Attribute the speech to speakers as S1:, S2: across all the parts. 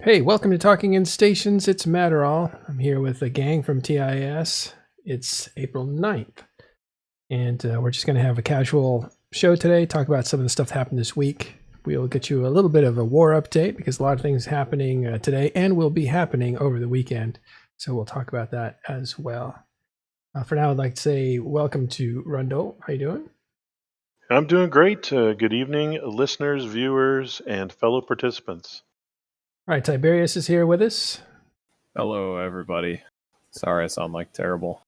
S1: Hey, welcome to Talking in Stations. It's Matterall. I'm here with the gang from TIS. It's April 9th, and we're just going to have a casual show today, talk about some of the stuff that happened this week. We'll get you a little bit of a war update because a lot of things happening today and will be happening over the weekend. So we'll talk about that as well. For now, I'd like to say welcome to Rundle. How you doing?
S2: I'm doing great. Good evening, listeners, viewers, and fellow participants.
S1: All right, Tiberius is here with us.
S3: Hello, everybody. Sorry I sound like terrible.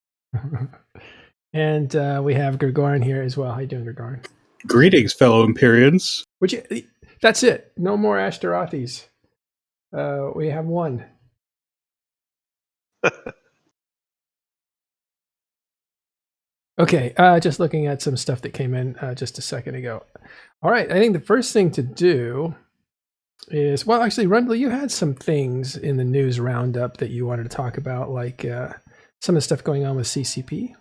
S1: And we have Gergorian here as well. How you doing, Gergorian?
S4: Greetings, fellow Empyreans.
S1: That's it. No more Ashtarothis. We have one. Okay, just looking at some stuff that came in just a second ago. All right, I think the first thing to do is, well, actually, Rundle, you had some things in the news roundup that you wanted to talk about, like some of the stuff going on with CCP.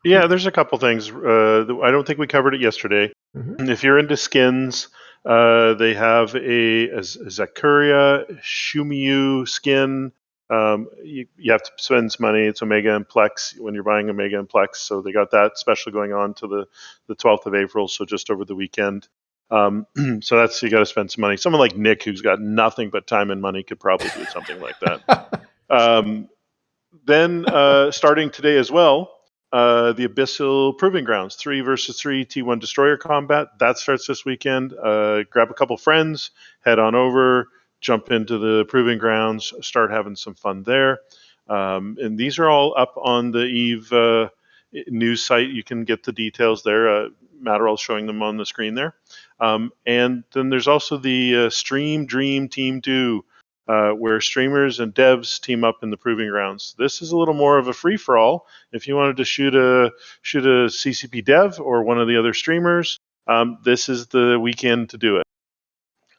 S2: Yeah, there's a couple things. I don't think we covered it yesterday.
S1: Mm-hmm.
S2: If you're into skins, they have a Zakuria Shumiu skin. You have to spend some money. It's Omega and Plex when you're buying Omega and Plex. So they got that special going on to the 12th of April, so just over the weekend. So that's, you got to spend some money. Someone like Nick, who's got nothing but time and money, could probably do something like that. Then starting today as well, the Abyssal Proving Grounds 3 versus 3 T1 Destroyer combat, that starts this weekend. Grab a couple friends, head on over, jump into the Proving Grounds, start having some fun there. And these are all up on the EVE news site. You can get the details there. Matterall's showing them on the screen there. And then there's also the Stream Dream Team 2, where streamers and devs team up in the Proving Grounds. This is a little more of a free-for-all. If you wanted to shoot a CCP dev or one of the other streamers, this is the weekend to do it.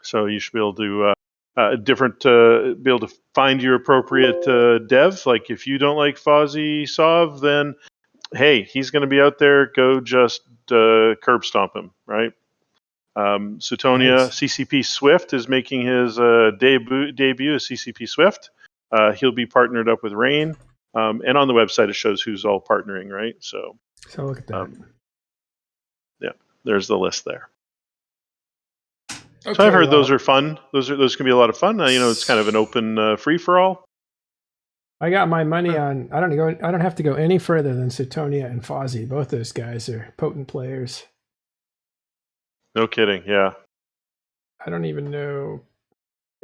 S2: So you should be able to be able to find your appropriate dev. Like if you don't like Fozzie Sov, then hey, he's going to be out there. Go just curb stomp him, right? Sutonia
S1: Nice.
S2: CCP Swift is making his debut as CCP Swift. He'll be partnered up with Rain, and on the website it shows who's all partnering, right? So
S1: look at that.
S2: Yeah, there's the list there.
S1: Okay,
S2: so I've heard those are fun. Those can be a lot of fun. It's kind of an open free for all.
S1: I got my money on. I don't have to go any further than Sutonia and Fozzie. Both those guys are potent players.
S2: No kidding. Yeah.
S1: I don't even know.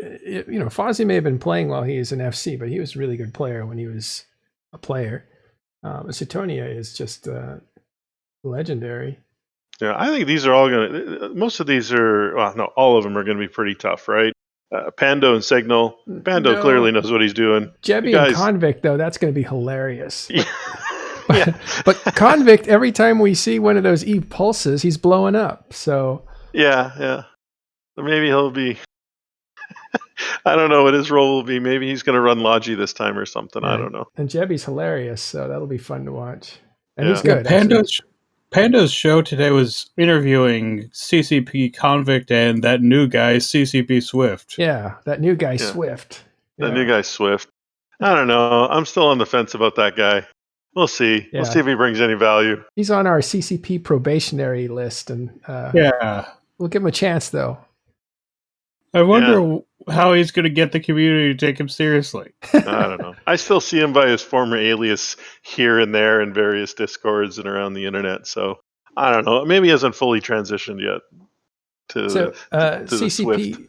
S1: Fozzie may have been playing while he was an FC, but he was a really good player when he was a player. Sutonia is just legendary.
S2: Yeah, I think these are all going to. Most of these are. Well, no, all of them are going to be pretty tough, right? Pando and Signal. Pando clearly knows what he's doing.
S1: Jebby and Convict, though, that's going to be hilarious.
S2: Yeah.
S1: But Convict, every time we see one of those Eve pulses, he's blowing up. So
S2: yeah. Maybe he'll be. I don't know what his role will be. Maybe he's going to run Logi this time or something. Right. I don't know.
S1: And Jebby's hilarious, so that'll be fun to watch. And he's good.
S4: Panda's show today was interviewing CCP Convict and that new guy, CCP Swift.
S1: Yeah, that new guy, Swift.
S2: That new guy, Swift. I don't know. I'm still on the fence about that guy. We'll see. Yeah. We'll see if he brings any value.
S1: He's on our CCP probationary list, and we'll give him a chance, though.
S4: I wonder how he's going to get the community to take him seriously.
S2: I don't know. I still see him by his former alias here and there in various Discords and around the internet. So I don't know. Maybe he hasn't fully transitioned yet to
S1: CCP.
S2: Swift.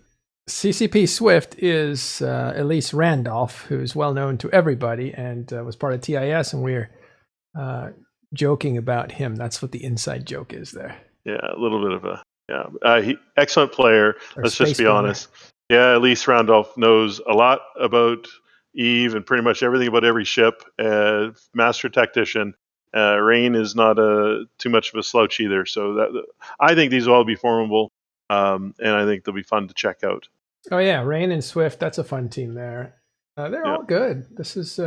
S1: CCP Swift is Elise Randolph, who's well known to everybody and was part of TIS, and we're joking about him. That's what the inside joke is there.
S2: Yeah, a little bit of a excellent player. Let's just be honest. Yeah, Elise Randolph knows a lot about Eve and pretty much everything about every ship. Master tactician. Rain is not too much of a slouch either. So I think these will all be formidable, and I think they'll be fun to check out.
S1: Oh yeah, Rain and Swift. That's a fun team there. They're all good. This is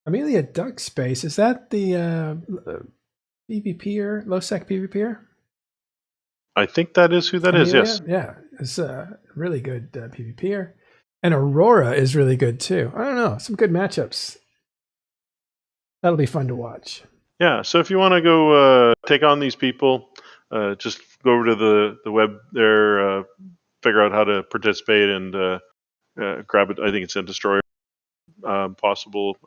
S1: Amelia Duck Space. Is that the PvPer, low sec PvPer?
S2: I think that is who that is. Yes.
S1: Yeah, it's a really good PvPer. And Aurora is really good too. I don't know. Some good matchups. That'll be fun to watch.
S2: Yeah, so if you want to go take on these people, just go over to the web there, figure out how to participate, and grab it. I think it's in Destroyer. Possible.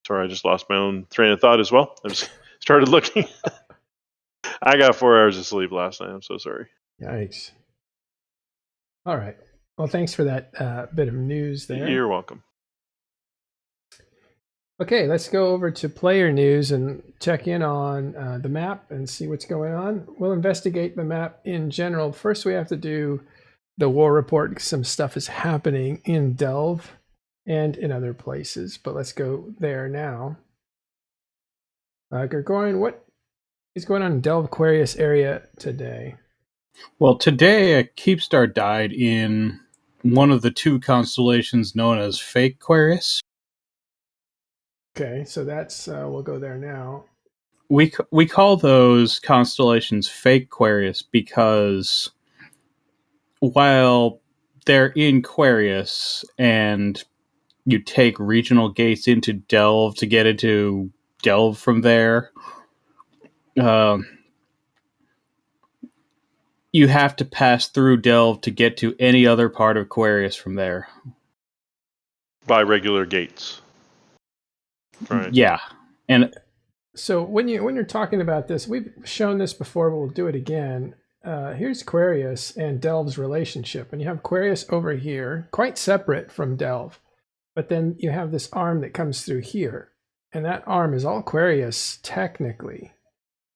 S2: Sorry, I just lost my own train of thought as well. I just started looking. I got 4 hours of sleep last night. I'm so sorry.
S1: Yikes. All right. Well, thanks for that bit of news there.
S2: You're welcome.
S1: Okay, let's go over to player news and check in on the map and see what's going on. We'll investigate the map in general. First, we have to do the war report because some stuff is happening in Delve and in other places, but let's go there now. Gergorian, what is going on in Delve Aquarius area today?
S4: Well, today a Keepstar died in one of the 2 constellations known as Fake Aquarius.
S1: Okay, so that's we'll go there now.
S4: We call those constellations Fake Aquarius because while they're in Aquarius and you take regional gates into Delve to get into Delve from there, you have to pass through Delve to get to any other part of Aquarius from there.
S2: By regular gates. Right.
S4: Yeah. And
S1: so when you're talking about this, we've shown this before, but we'll do it again. Here's Aquarius and Delve's relationship. And you have Aquarius over here, quite separate from Delve. But then you have this arm that comes through here. And that arm is all Aquarius, technically.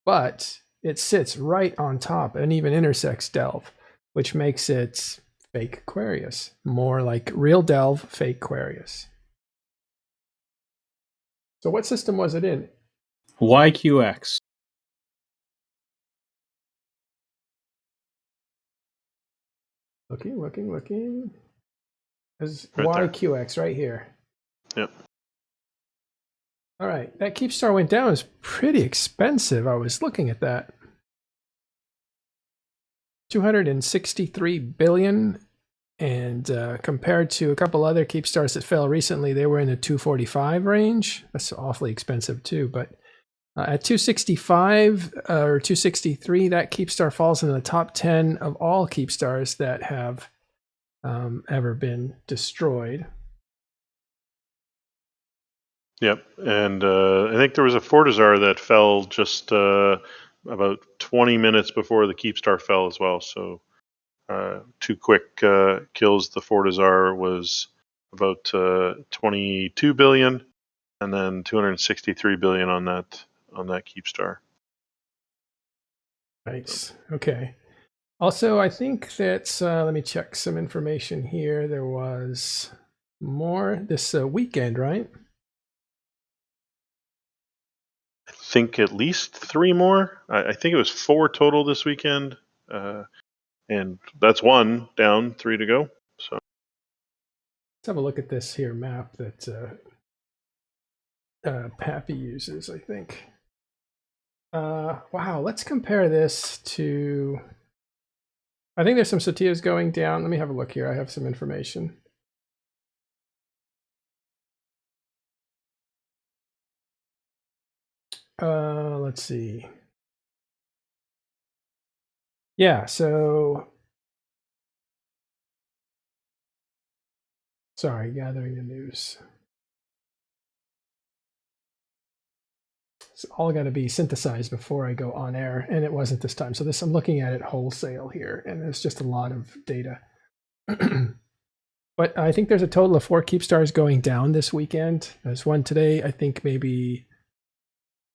S1: But it sits right on top and even intersects Delve, which makes it fake Aquarius. More like real Delve, fake Aquarius. So what system was it in?
S4: YQX.
S1: Looking. There's
S2: Right
S1: YQX right here.
S2: Yep.
S1: All right, that Keepstar went down. Is pretty expensive. I was looking at that. 263 billion, and compared to a couple other Keepstars that fell recently, they were in the 245 range. That's awfully expensive too. But at 265 or 263, that Keepstar falls in the top 10 of all Keepstars that have ever been destroyed.
S2: Yep, and I think there was a Fortizar that fell just about 20 minutes before the Keepstar fell as well. So 2 quick kills. The Fortizar was about 22 billion, and then 263 billion on that Keepstar.
S1: Nice. Okay. Also, I think that's, let me check some information here. There was more this weekend, right?
S2: I think at least 3 more. I think it was 4 total this weekend. And that's 1 down, 3 to go. So
S1: Let's have a look at this here map that PAPI uses, I think. Wow, let's compare this to... I think there's some Satias going down. Let me have a look here. I have some information. Let's see. Yeah, so... Sorry, gathering the news. It's all got to be synthesized before I go on air, and it wasn't this time. So this, I'm looking at it wholesale here, and there's just a lot of data. But I think there's a total of 4 Keepstars going down this weekend. There's 1 today, I think maybe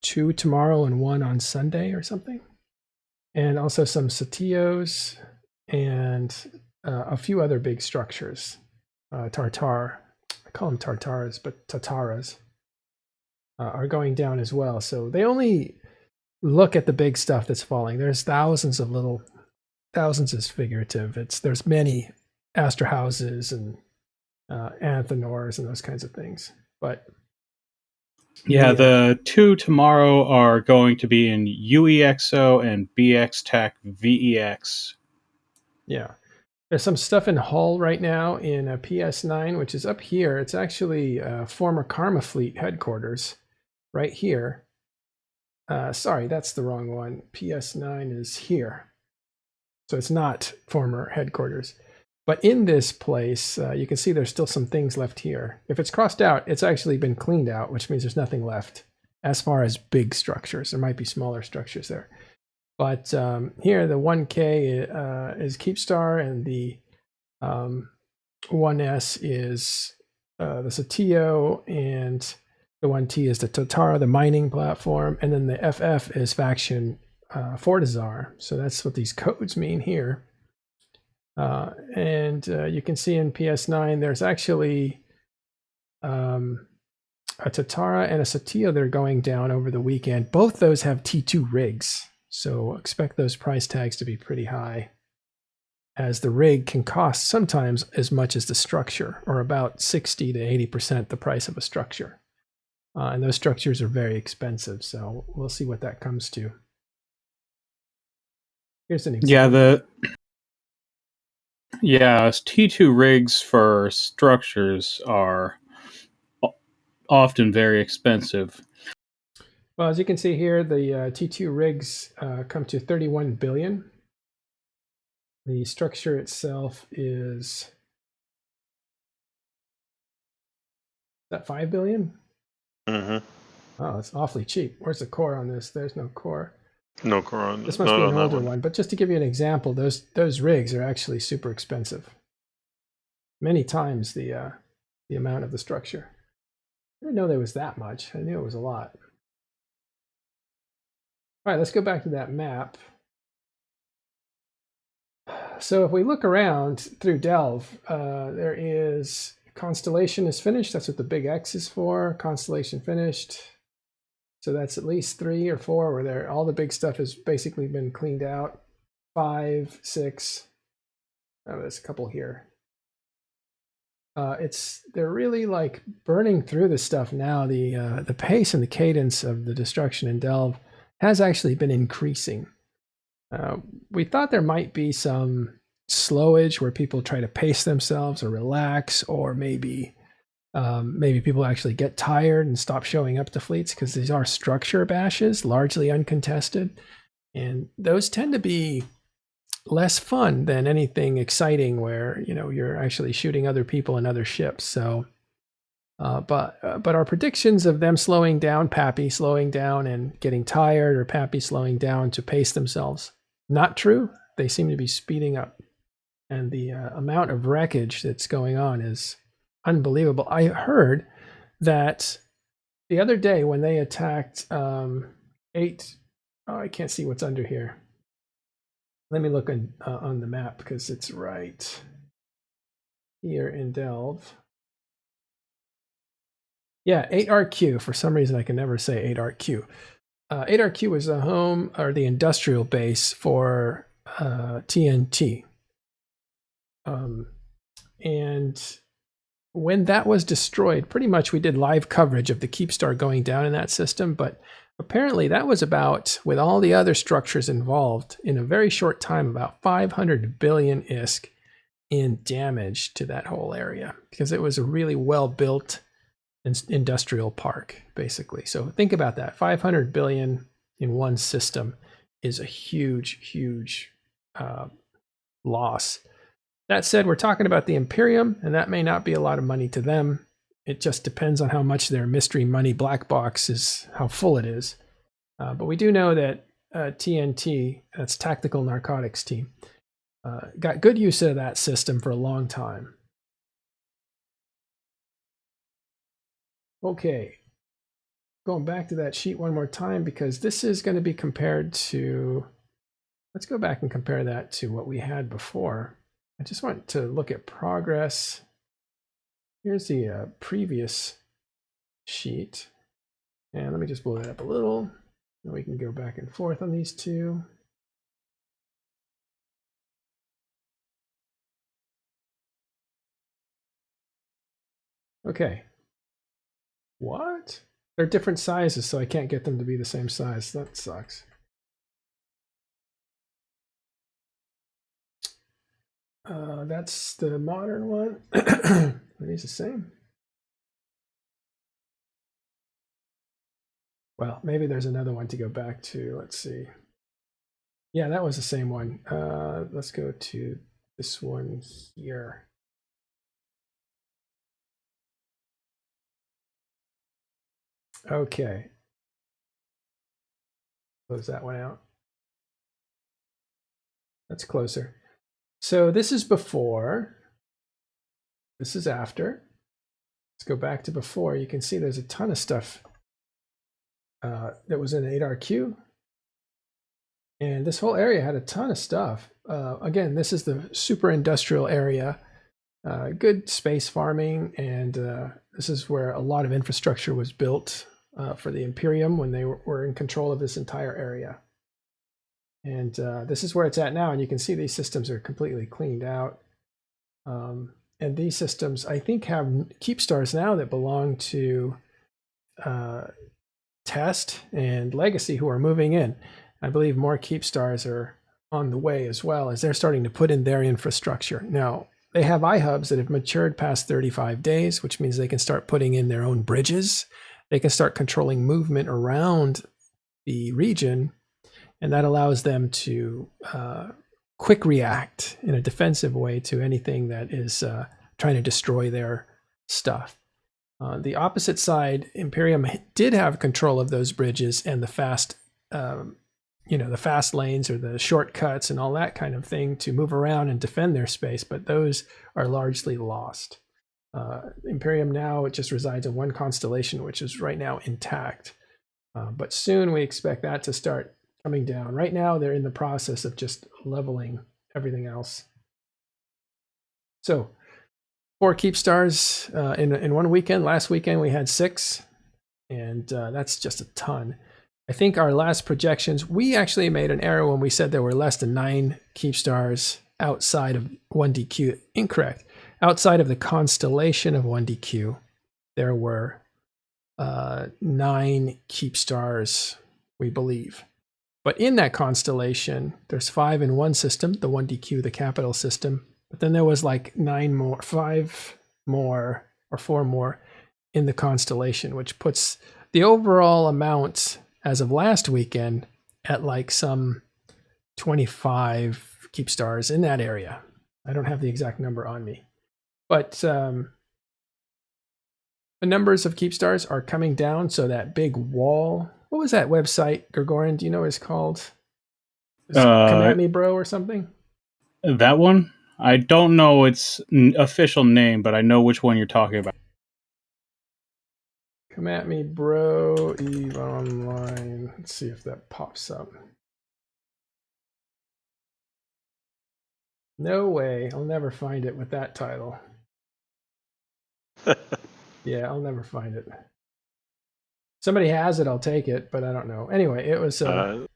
S1: 2 tomorrow and 1 on Sunday or something. And also some Satios and a few other big structures. Tartar, I call them Tartaras, but Tataras are going down as well. So they only look at the big stuff that's falling. There's thousands of little, thousands is figurative. There's many Astra houses and Anthenors and those kinds of things. But
S4: yeah, the 2 tomorrow are going to be in UEXO and BX Tech VEX.
S1: Yeah. There's some stuff in Hull right now in PS9, which is up here. It's actually former Karma Fleet headquarters right here. Sorry, that's the wrong one. PS9 is here. So it's not former headquarters. But in this place, you can see there's still some things left here. If it's crossed out, it's actually been cleaned out, which means there's nothing left as far as big structures. There might be smaller structrs there. But here, the 1K is Keepstar, and the 1S is the Satio, and the 1T is the Totara, the mining platform, and then the FF is faction Fortizar. So that's what these codes mean here. And you can see in PS9, there's actually a Totara and a Satio that are going down over the weekend. Both those have T2 rigs. So expect those price tags to be pretty high, as the rig can cost sometimes as much as the structure, or about 60 to 80% the price of a structure. And those structures are very expensive, so we'll see what that comes to. Here's an example.
S4: T2 rigs for structures are often very expensive.
S1: Well, as you can see here, the T2 rigs come to 31 billion. The structure itself is that 5 billion?
S2: Mm-hmm.
S1: Oh, it's awfully cheap. Where's the core on this? There's no core.
S2: No core on
S1: This must be an older one. But just to give you an example, those rigs are actually super expensive. Many times the amount of the structure. I didn't know there was that much. I knew it was a lot. All right, let's go back to that map. So if we look around through Delve, there is Constellation is finished. That's what the big X is for. Constellation finished. So that's at least 3 or 4 where there all the big stuff has basically been cleaned out. 5, 6. Oh, there's a couple here. They're really like burning through the stuff now. The pace and the cadence of the destruction in Delve has actually been increasing. We thought there might be some slowage where people try to pace themselves or relax, or maybe people actually get tired and stop showing up to fleets, because these are structure bashes, largely uncontested, and those tend to be less fun than anything exciting where you're actually shooting other people and other ships. So but our predictions of them slowing down, PAPI slowing down and getting tired, or PAPI slowing down to pace themselves, not true. They seem to be speeding up, and the amount of wreckage that's going on is unbelievable. I heard that the other day when they attacked 8, I can't see what's under here. Let me look on the map, because it's right here in Delve. Yeah, 8RQ. For some reason, I can never say 8RQ. 8RQ was the home, or the industrial base for TNT. And when that was destroyed, pretty much we did live coverage of the Keepstar going down in that system, but apparently that was about, with all the other structures involved, in a very short time, about 500 billion ISK in damage to that whole area, because it was a really well-built industrial park, basically. So think about that. 500 billion in one system is a huge, huge loss. That said, we're talking about the Imperium, and that may not be a lot of money to them. It just depends on how much their mystery money black box is, how full it is. But we do know that TNT, that's Tactical Narcotics Team, got good use of that system for a long time. Okay, going back to that sheet one more time, because this is going to be compared to, let's go back and compare that to what we had before. I just want to look at progress. Here's the previous sheet. And let me just blow that up a little. And we can go back and forth on these two. Okay. What? They're different sizes, so I can't get them to be the same size. That sucks. That's the modern one. Are these the same? Well, maybe there's another one to go back to. Let's see. Yeah, that was the same one. Let's go to this one here. Okay. Close that one out. That's closer. So this is before. This is after. Let's go back to before. You can see there's a ton of stuff that was in 8RQ. And this whole area had a ton of stuff. Again, this is the super industrial area. Good space farming. And this is where a lot of infrastructure was built for the Imperium when they were in control of this entire area. And this is where it's at now. And you can see these systems are completely cleaned out. And these systems, I think, have Keepstars now that belong to Test and Legacy, who are moving in. I believe more Keepstars are on the way as well, as they're starting to put in their infrastructure. Now, they have iHubs that have matured past 35 days, which means they can start putting in their own bridges. They can start controlling movement around the region, and that allows them to quick react in a defensive way to anything that is trying to destroy their stuff. The opposite side, Imperium did have control of those bridges and the fast, the fast lanes or the shortcuts and all that kind of thing to move around and defend their space, but those are largely lost. Imperium now, it just resides in one constellation, which is right now intact. But soon we expect that to start coming down. Right now, they're in the process of just leveling everything else. So 4 Keepstars in one weekend. Last weekend we had 6, and that's just a ton. I think our last projections, we actually made an error when we said there were less than 9 Keepstars outside of 1DQ. Incorrect. Outside of the constellation of 1DQ, there were 9 Keepstars, we believe. But in that constellation, there's 5 in one system, the 1DQ, the capital system. But then there was like 5 more or 4 more in the constellation, which puts the overall amount as of last weekend at like some 25 Keepstars in that area. I don't have the exact number on me. But the numbers of Keepstars are coming down, so that big wall. What was that website, Gergorian? Do you know what it's called? Come at me, bro, or something?
S4: That one? I don't know its official name, but I know which one you're talking about.
S1: Come at me, bro, Eve Online. Let's see if that pops up. No way. I'll never find it with that title. Yeah, I'll never find it. Somebody has it, I'll take it, but I don't know. Anyway, it was...
S2: that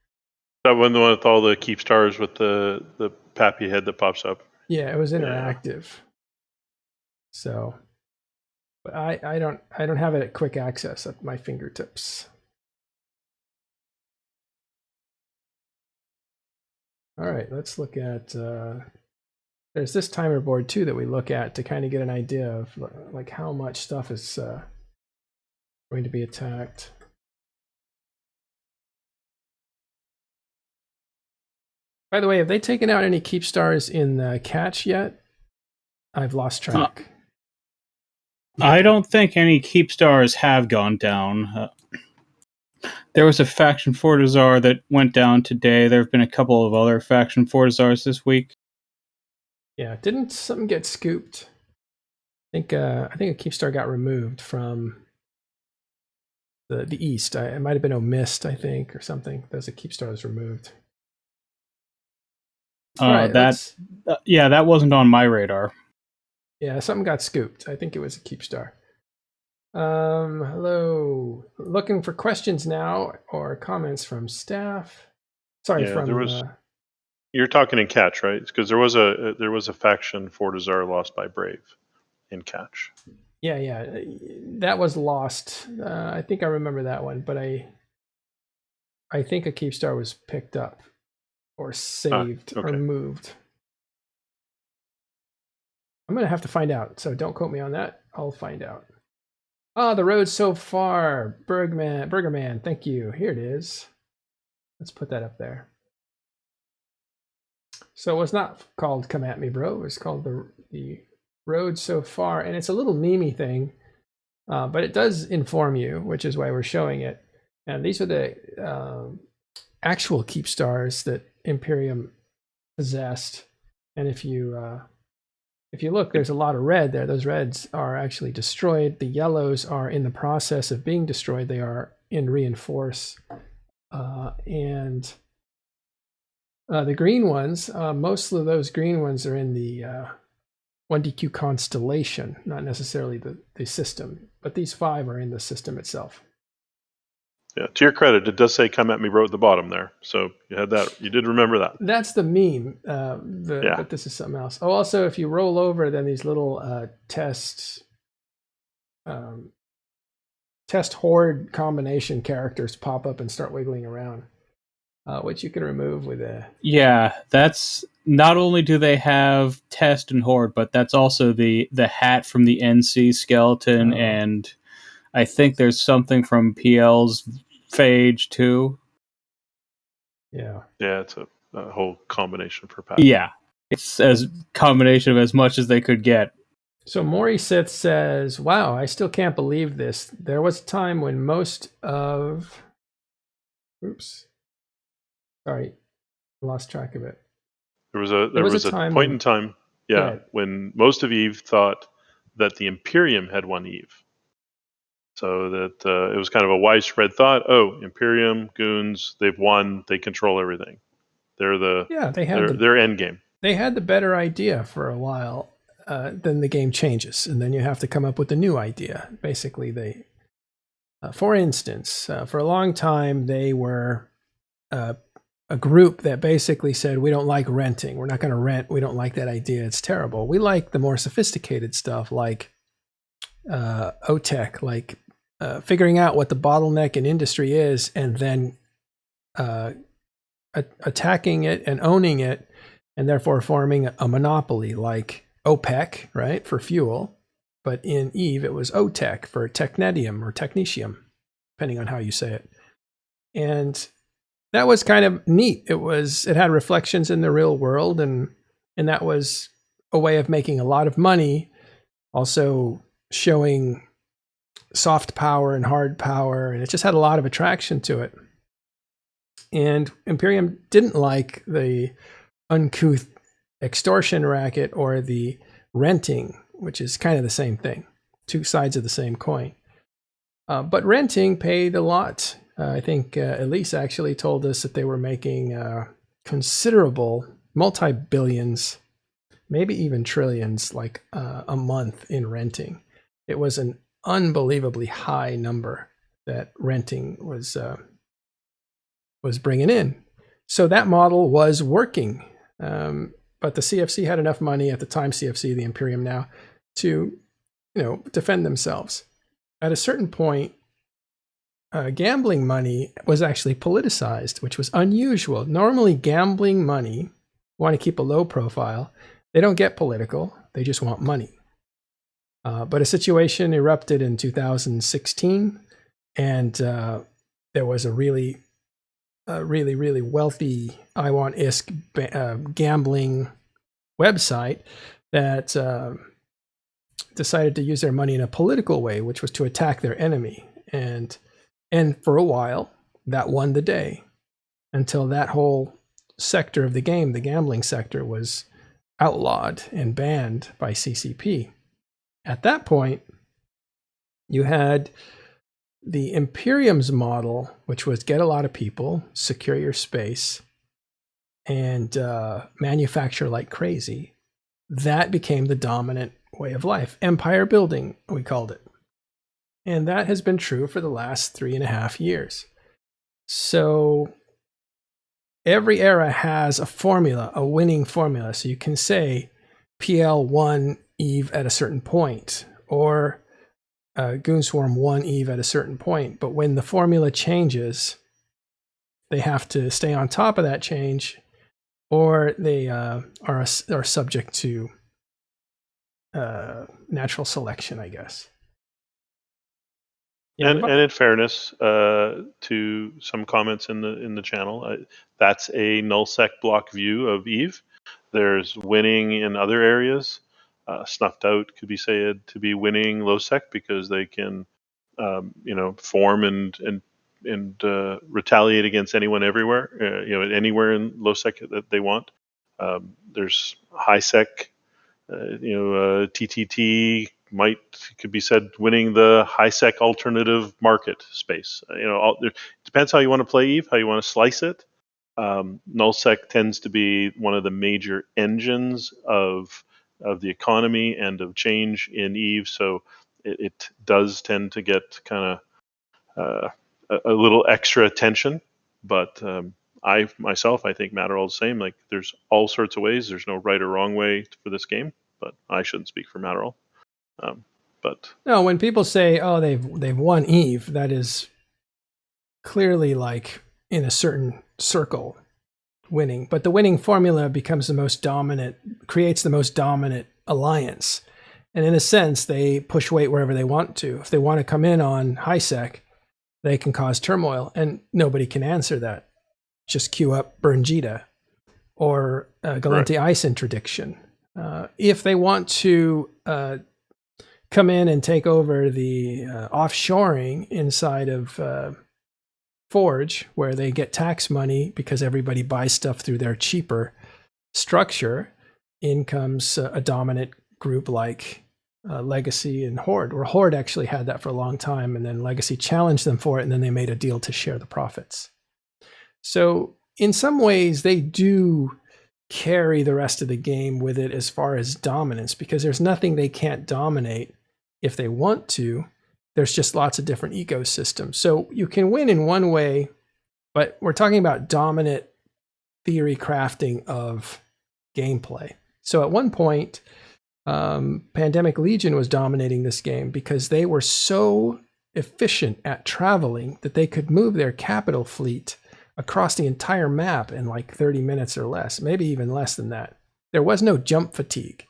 S2: one, the one with all the Keepstars with the PAPI head that pops up.
S1: Yeah, it was interactive. Yeah. So, but I don't have it at quick access at my fingertips. All right, let's look at... there's this timer board too that we look at to kind of get an idea of like how much stuff is going to be attacked. By the way, have they taken out any Keepstars in the catch yet? I've lost track.
S4: I don't think any Keepstars have gone down. There was a faction Fortizar that went down today. There have been a couple of other faction Fortizars this week.
S1: Yeah, didn't something get scooped? I think a Keepstar got removed from the east. It might have been Omist, I think, or something. There's a Keepstar was removed.
S4: Right, that wasn't on my radar.
S1: Yeah, something got scooped. I think it was a Keepstar. Hello. Looking for questions now or comments from staff. Sorry,
S2: yeah, you're talking in catch, right? Because there was a faction Fortizar lost by Brave in catch.
S1: Yeah, that was lost. I think I remember that one, but I think a Keepstar was picked up or saved or moved. I'm going to have to find out. So don't quote me on that. I'll find out. Ah, the road so far. Burgerman, thank you. Here it is. Let's put that up there. So it was not called Come At Me, Bro. It was called the road so far. And it's a little memey thing, but it does inform you, which is why we're showing it. And these are the actual Keepstars that Imperium possessed. And if you look, there's a lot of red there. Those reds are actually destroyed. The yellows are in the process of being destroyed. They are in reinforce. And the green ones, most of those green ones are in the 1DQ constellation, not necessarily the system. But these 5 are in the system itself.
S2: Yeah, to your credit, it does say "Come at me, bro" at the bottom there. So you had that. You did remember that.
S1: That's the meme. But this is something else. Oh, also, if you roll over, then these little test horde combination characters pop up and start wiggling around, which you can remove with a.
S4: Yeah, that's not only do they have test and horde, but that's also the hat from the NC skeleton, and I think there's something from PL's Phage too.
S1: Yeah.
S2: Yeah, it's a whole combination for PAPI.
S4: Yeah, it's as combination of as much as they could get.
S1: So Maury Sith says, "Wow, I still can't believe this. There was a time when most of, sorry, I lost track of it.
S2: There was a point in time, when most of Eve thought that the Imperium had won Eve. So that it was kind of a widespread thought. Oh, Imperium, Goons, they've won. They control everything. They're their end game.
S1: They had the better idea for a while. Then the game changes, and then you have to come up with a new idea. Basically, for instance, for a long time they were a group that basically said, we don't like renting. We're not going to rent. We don't like that idea. It's terrible. We like the more sophisticated stuff like OTech, like figuring out what the bottleneck in industry is and then attacking it and owning it, and therefore forming a monopoly like OPEC, right, for fuel. But in Eve, it was OTech for technetium or technetium, depending on how you say it. And that was kind of neat. It had reflections in the real world, and that was a way of making a lot of money, also showing soft power and hard power, and it just had a lot of attraction to it. And Imperium didn't like the uncouth extortion racket or the renting, which is kind of the same thing, two sides of the same coin. But renting paid a lot. I think Elise actually told us that they were making considerable multi-billions, maybe even trillions, like a month in renting. It was an unbelievably high number that renting was bringing in. So that model was working. But the CFC had enough money at the time, CFC, the Imperium now, to defend themselves. At a certain point, gambling money was actually politicized, which was unusual. Normally, gambling money want to keep a low profile. They don't get political. They just want money. But a situation erupted in 2016, and there was a really wealthy IWAN-ISK gambling website that decided to use their money in a political way, which was to attack their enemy. And for a while, that won the day until that whole sector of the game, the gambling sector, was outlawed and banned by CCP. At that point, you had the Imperium's model, which was get a lot of people, secure your space, and manufacture like crazy. That became the dominant way of life. Empire building, we called it. And that has been true for the last 3.5 years. So every era has a formula, a winning formula. So you can say PL won Eve at a certain point, or Goonswarm won Eve at a certain point. But when the formula changes, they have to stay on top of that change, or they are subject to natural selection, I guess.
S2: And in fairness to some comments in the channel, that's a nullsec block view of Eve. There's winning in other areas. Snuffed Out could be said to be winning low sec because they can, form and retaliate against anyone everywhere. Anywhere in low sec that they want. There's high sec. TTT could be said winning the high sec alternative market space. It depends how you want to play Eve, how you want to slice it. Nullsec tends to be one of the major engines of the economy and of change in Eve, so it does tend to get kind of a little extra attention. But I think Matterall's the same. Like, there's all sorts of ways. There's no right or wrong way for this game, but I shouldn't speak for Matterall. But
S1: no, when people say, "Oh, they've won Eve," that is clearly like in a certain circle winning. But the winning formula becomes the most dominant, creates the most dominant alliance. And in a sense, they push weight wherever they want to. If they want to come in on high sec, they can cause turmoil, and nobody can answer that. Just queue up Bernjita or Galenti Ice Interdiction. If they want to come in and take over the offshoring inside of Forge, where they get tax money because everybody buys stuff through their cheaper structure, in comes a dominant group like Legacy and Horde, where Horde actually had that for a long time, and then Legacy challenged them for it, and then they made a deal to share the profits. So in some ways, they do carry the rest of the game with it as far as dominance, because there's nothing they can't dominate if they want to. There's just lots of different ecosystems. So you can win in one way, but we're talking about dominant theory crafting of gameplay. So at one point, Pandemic Legion was dominating this game because they were so efficient at traveling that they could move their capital fleet across the entire map in like 30 minutes or less, maybe even less than that. There was no jump fatigue.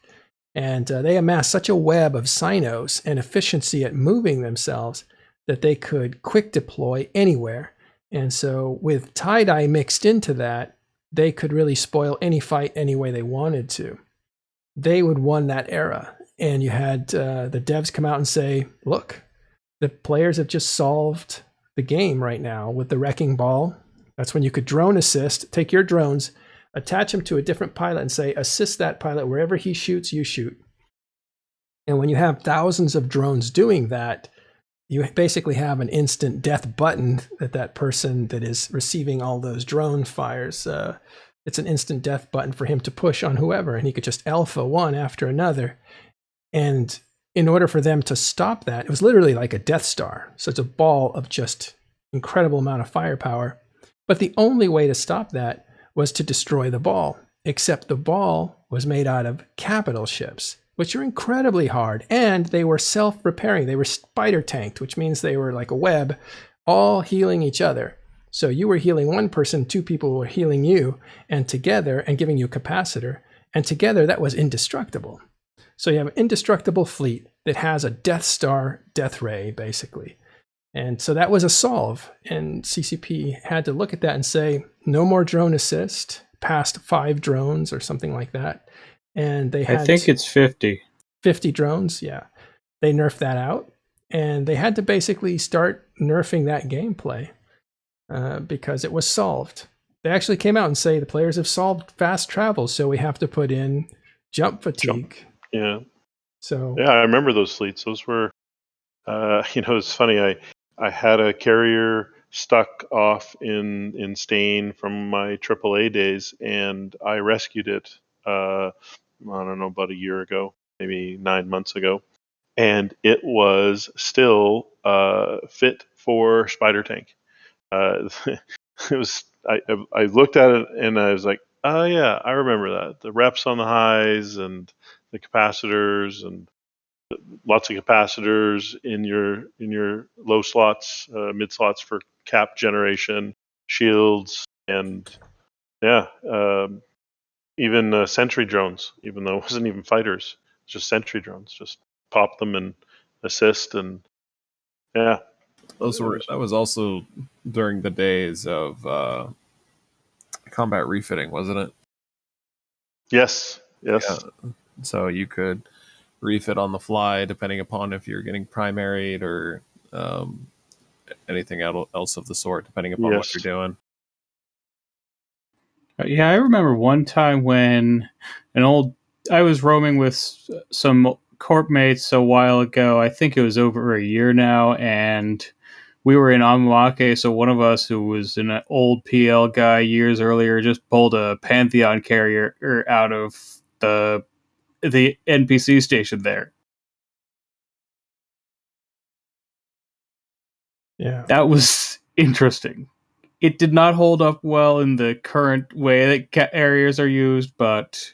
S1: And they amassed such a web of sinos and efficiency at moving themselves that they could quick deploy anywhere. And so with tie-dye mixed into that, they could really spoil any fight any way they wanted to. They would won that era. And you had the devs come out and say, look, the players have just solved the game right now with the Wrecking Ball. That's when you could drone assist, take your drones, attach them to a different pilot and say, assist that pilot wherever he shoots, you shoot. And when you have thousands of drones doing that, you basically have an instant death button that person that is receiving all those drone fires, it's an instant death button for him to push on whoever, and he could just alpha one after another. And in order for them to stop that, it was literally like a Death Star. So it's a ball of just incredible amount of firepower. But the only way to stop that was to destroy the ball, except the ball was made out of capital ships, which are incredibly hard, and they were self-repairing. They were spider tanked, which means they were like a web, all healing each other. So you were healing one person, two people were healing you, and together, and giving you a capacitor, and together that was indestructible. So you have an indestructible fleet that has a Death Star death ray, basically. And so that was a solve, and CCP had to look at that and say, no more drone assist, past 5 drones or something like that. And they had,
S4: I think it's 50.
S1: 50 drones, yeah. They nerfed that out, and they had to basically start nerfing that gameplay because it was solved. They actually came out and say the players have solved fast travel, so we have to put in jump fatigue.
S2: Yeah.
S1: So
S2: yeah, I remember those fleets. Those were, it's funny. I had a carrier stuck off in Stain from my AAA days, and I rescued it. I don't know, about a year ago, maybe 9 months ago, and it was still fit for spider tank. It was. I looked at it and I was like, oh yeah, I remember that. The reps on the highs and the capacitors and lots of capacitors in your low slots, mid slots for cap generation, shields, and yeah, even sentry drones, even though it wasn't even fighters. just sentry drones. Just pop them and assist, and yeah.
S3: That was also during the days of combat refitting, wasn't it?
S2: Yes.
S3: Yeah. So you could refit on the fly depending upon if you're getting primaried or anything else of the sort, depending upon what you're doing.
S4: Yeah, I remember one time when I was roaming with some corp mates a while ago. I think it was over a year now, and we were in Amawake, so one of us who was an old PL guy years earlier just pulled a Pantheon carrier out of the NPC station there.
S1: Yeah.
S4: That was interesting. It did not hold up well in the current way that carriers are used, but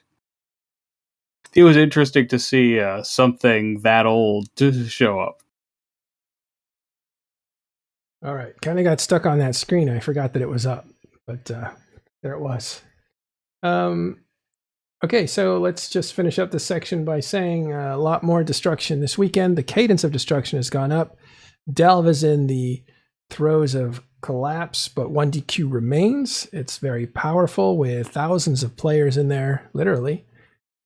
S4: it was interesting to see something that old to show up.
S1: All right. Kind of got stuck on that screen. I forgot that it was up, but there it was. Okay, so let's just finish up this section by saying a lot more destruction this weekend. The cadence of destruction has gone up. Delve is in the throes of collapse, but 1DQ remains. It's very powerful with thousands of players in there, literally,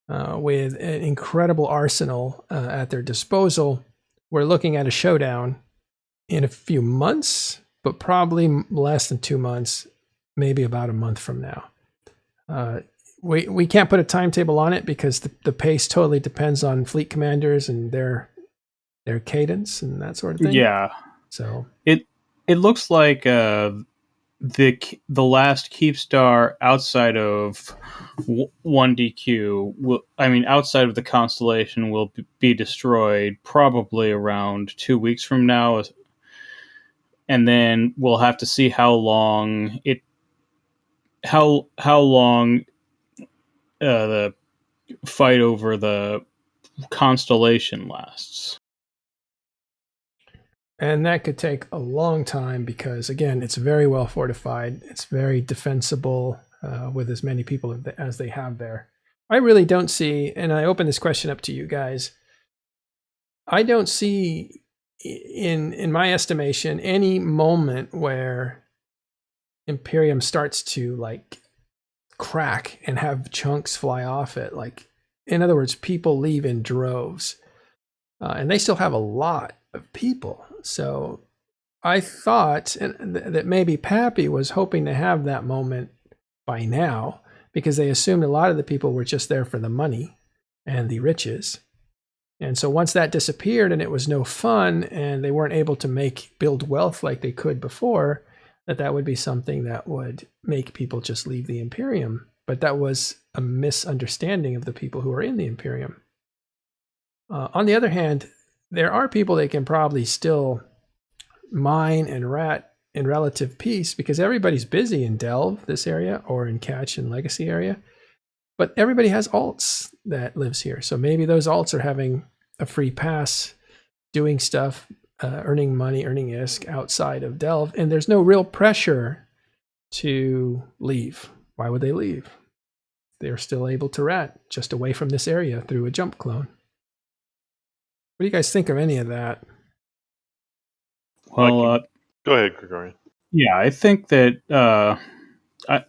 S1: with an incredible arsenal at their disposal. We're looking at a showdown in a few months, but probably less than 2 months, maybe about a month from now. We can't put a timetable on it because the pace totally depends on fleet commanders and their cadence and that sort of thing.
S4: Yeah.
S1: So
S4: it looks like the last Keepstar outside of 1DQ outside of the constellation will be destroyed probably around 2 weeks from now, and then we'll have to see how long the fight over the constellation lasts.
S1: And that could take a long time because, again, it's very well fortified. It's very defensible with as many people as they have there. I really don't see, and I open this question up to you guys, I don't see, in my estimation, any moment where Imperium starts to like crack and have chunks fly off it. Like, in other words, people leave in droves. And they still have a lot of people. So I thought that maybe PAPI was hoping to have that moment by now because they assumed a lot of the people were just there for the money and the riches. And so once that disappeared and it was no fun and they weren't able to build wealth like they could before, that would be something that would make people just leave the Imperium. But that was a misunderstanding of the people who are in the Imperium. On the other hand, there are people that can probably still mine and rat in relative peace because everybody's busy in Delve, this area, or in Catch and Legacy area. But everybody has alts that lives here. So maybe those alts are having a free pass, doing stuff, earning money, earning ISK outside of Delve. And there's no real pressure to leave. Why would they leave? They're still able to rat just away from this area through a jump clone. What do you guys think of any of that?
S4: Well,
S2: go ahead, Gergorian.
S4: Yeah, I think that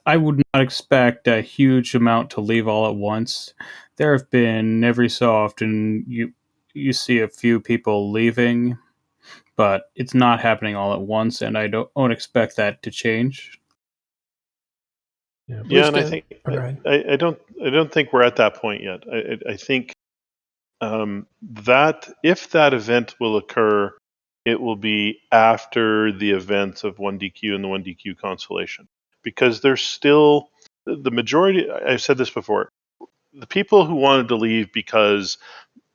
S4: I would not expect a huge amount to leave all at once. There have been every so often you see a few people leaving, but it's not happening all at once, and I don't expect that to change.
S2: Yeah, and I think I don't think we're at that point yet. I think that if that event will occur, it will be after the events of 1DQ and the 1DQ constellation, because there's still the majority. I've said this before. The people who wanted to leave because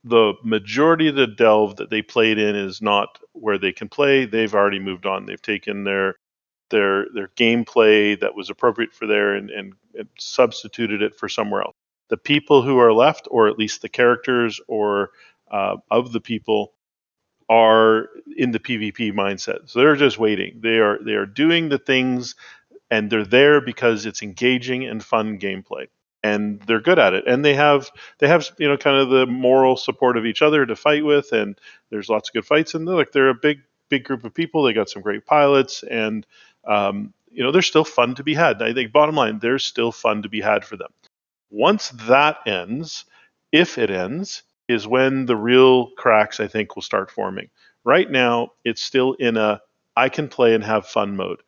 S2: the majority of the Delve that they played in is not where they can play. They've already moved on. They've taken their gameplay that was appropriate for there and substituted it for somewhere else. The people who are left, or at least the characters or of the people, are in the PvP mindset. So they're just waiting. They are doing the things, and they're there because it's engaging and fun gameplay. and they're good at it, and they have kind of the moral support of each other to fight with, and there's lots of good fights, and they're a big group of people. They got some great pilots, and they're still fun to be had. I think bottom line, there's still fun to be had for them. Once that ends, if it ends, is when the real cracks, I think, will start forming. Right now, it's still in a I can play and have fun mode.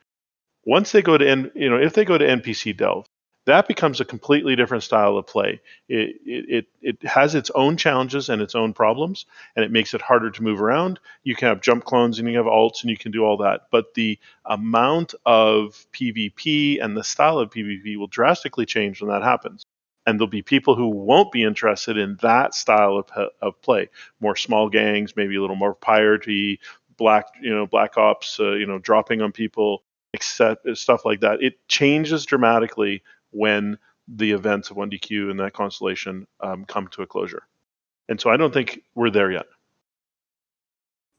S2: Once they go to if they go to NPC Delve, that becomes a completely different style of play. It has its own challenges and its own problems, and it makes it harder to move around. You can have jump clones and you have alts and you can do all that, but the amount of PvP and the style of PvP will drastically change when that happens. And there'll be people who won't be interested in that style of play. More small gangs, maybe a little more piratey, black ops, dropping on people, except stuff like that. It changes dramatically when the events of 1DQ and that constellation come to a closure. And so I don't think we're there yet.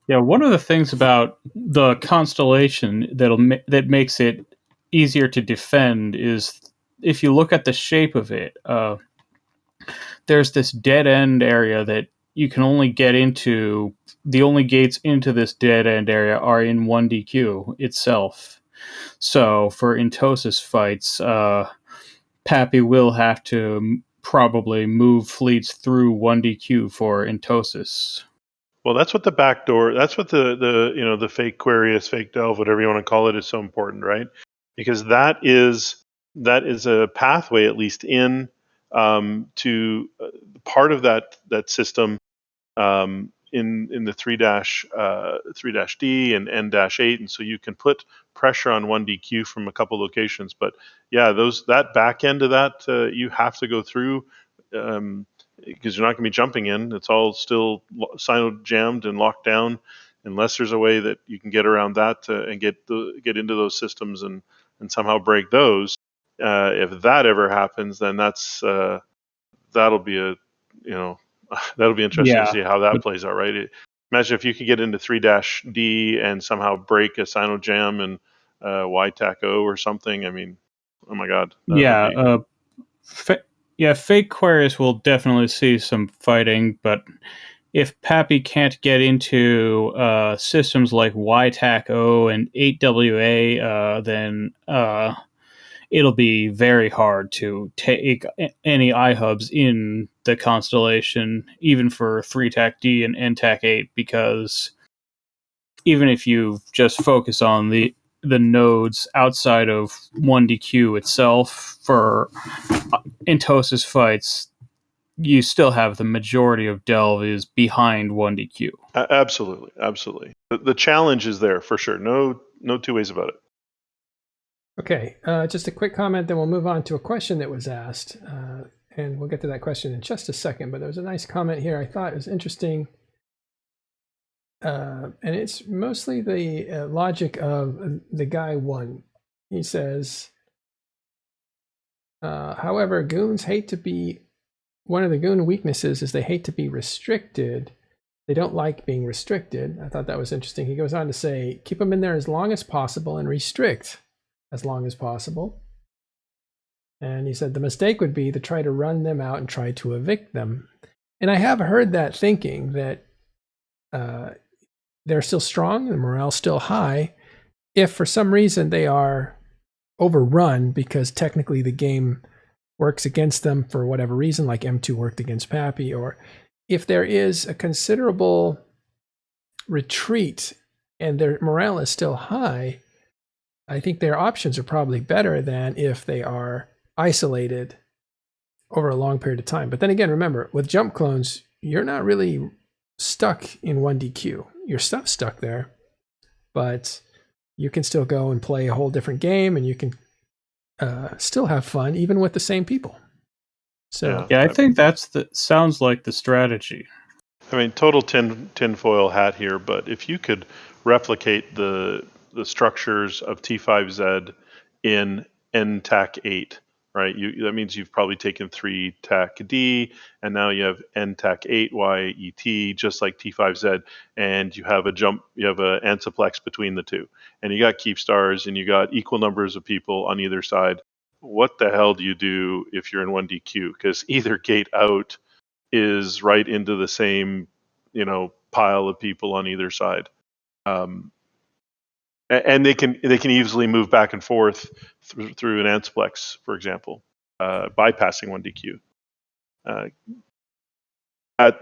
S4: Yeah, one of the things about the constellation that makes it easier to defend is if you look at the shape of it, there's this dead end area that you can only get into. The only gates into this dead end area are in 1DQ itself. So for Intosis fights, PAPI will have to probably move fleets through 1DQ for Intosis.
S2: Well, that's what the backdoor. That's what the fake Quarius, fake Delve, whatever you want to call it, is so important, right? Because that is a pathway, at least in to part of that system in the 3-D and N-8, and so you can put pressure on 1DQ from a couple locations. But yeah, that back end of that you have to go through. Because you're not going to be jumping in. It's all still sino jammed and locked down, unless there's a way that you can get around that and get into those systems and somehow break those. If that ever happens, then that'll be that'll be interesting to see how that plays out. Right? Imagine if you could get into 3-D and somehow break a sino jam and YTAC-O or something. I mean, oh my God.
S4: Fake Quarius will definitely see some fighting, but if PAPI can't get into systems like YTAC-O and 8WA, then it'll be very hard to take any iHubs in the constellation, even for 3-TAC-D and NTAC-8, because even if you just focus on the nodes outside of 1DQ itself for Intosis fights, you still have the majority of Delve is behind 1DQ.
S2: Absolutely. The challenge is there for sure. No two ways about it.
S1: Okay, just a quick comment, then we'll move on to a question that was asked, and we'll get to that question in just a second. But there was a nice comment here I thought was interesting, and it's mostly the logic of the guy one. He says, however, goons hate to be, one of the goon weaknesses is they hate to be restricted. They don't like being restricted. I thought that was interesting. He goes on to say, keep them in there as long as possible and restrict as long as possible. And he said the mistake would be to try to run them out and try to evict them. And I have heard that thinking that they're still strong, the morale's still high, if for some reason they are overrun because technically the game works against them for whatever reason, like M2 worked against PAPI, or if there is a considerable retreat and their morale is still high, I think their options are probably better than if they are isolated over a long period of time. But then again, remember, with jump clones, you're not really stuck in 1DQ. Your stuff's stuck there, but you can still go and play a whole different game, and you can still have fun even with the same people. So
S4: yeah, I think sounds like the strategy.
S2: I mean, total tinfoil hat here, but if you could replicate the structures of T5Z in NTAC-8, right? That means you've probably taken 3-TAC-D, and now you have NTAC-8YET, just like T5Z, and you have an antiplex between the two. And you got Keepstars, and you got equal numbers of people on either side. what the hell do you do if you're in 1DQ? Because either gate out is right into the same, pile of people on either side. And they can easily move back and forth through an Antiplex, for example, bypassing 1DQ.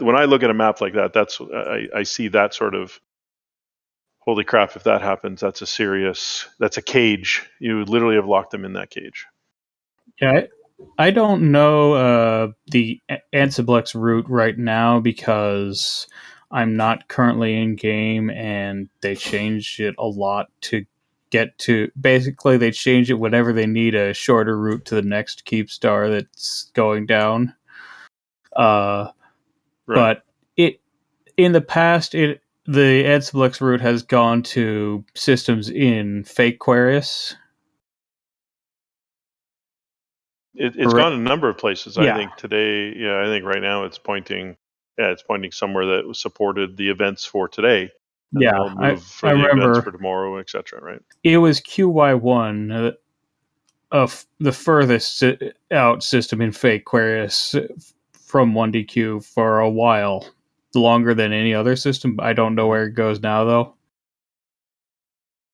S2: When I look at a map like that, I see that sort of, holy crap, if that happens, that's a cage. You would literally have locked them in that cage.
S4: Yeah, I don't know the Antiplex route right now because I'm not currently in game, and they changed it a lot to get to. Basically, they change it whenever they need a shorter route to the next Keepstar that's going down.
S2: Right.
S4: But in the past, the Antiplex route has gone to systems in Fake Aquarius.
S2: It's gone a number of places.
S4: Yeah.
S2: I think today, I think right now it's pointing somewhere that supported the events for today. And
S4: Yeah,
S2: they'll move for
S4: I
S2: the
S4: remember
S2: events for tomorrow, etc. Right?
S4: it was QY1 of the furthest out system in Fake Aquarius from 1DQ for a while, longer than any other system. I don't know where it goes now, though.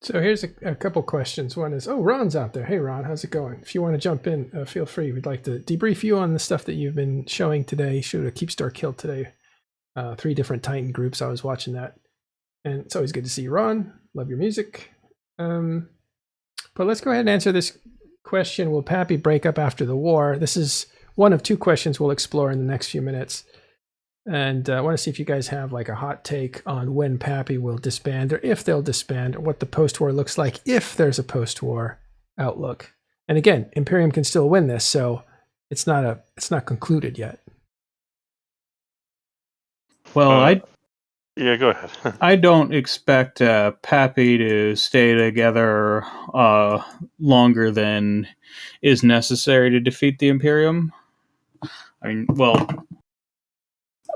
S1: So here's a couple questions. One is, Ron's out there. Hey, Ron, how's it going? If you want to jump in, feel free. We'd like to debrief you on the stuff that you've been showing today. Showed a Keepstar kill today. 3 different Titan groups. I was watching that. And it's always good to see you, Ron. Love your music. But let's go ahead and answer this question. Will PAPI break up after the war? This is one of 2 questions we'll explore in the next few minutes. And I want to see if you guys have like a hot take on when PAPI will disband, or if they'll disband, or what the post-war looks like if there's a post-war outlook. And again, Imperium can still win this, so it's not concluded yet.
S4: Well,
S2: yeah, go ahead.
S4: I don't expect PAPI to stay together longer than is necessary to defeat the Imperium. I mean, well,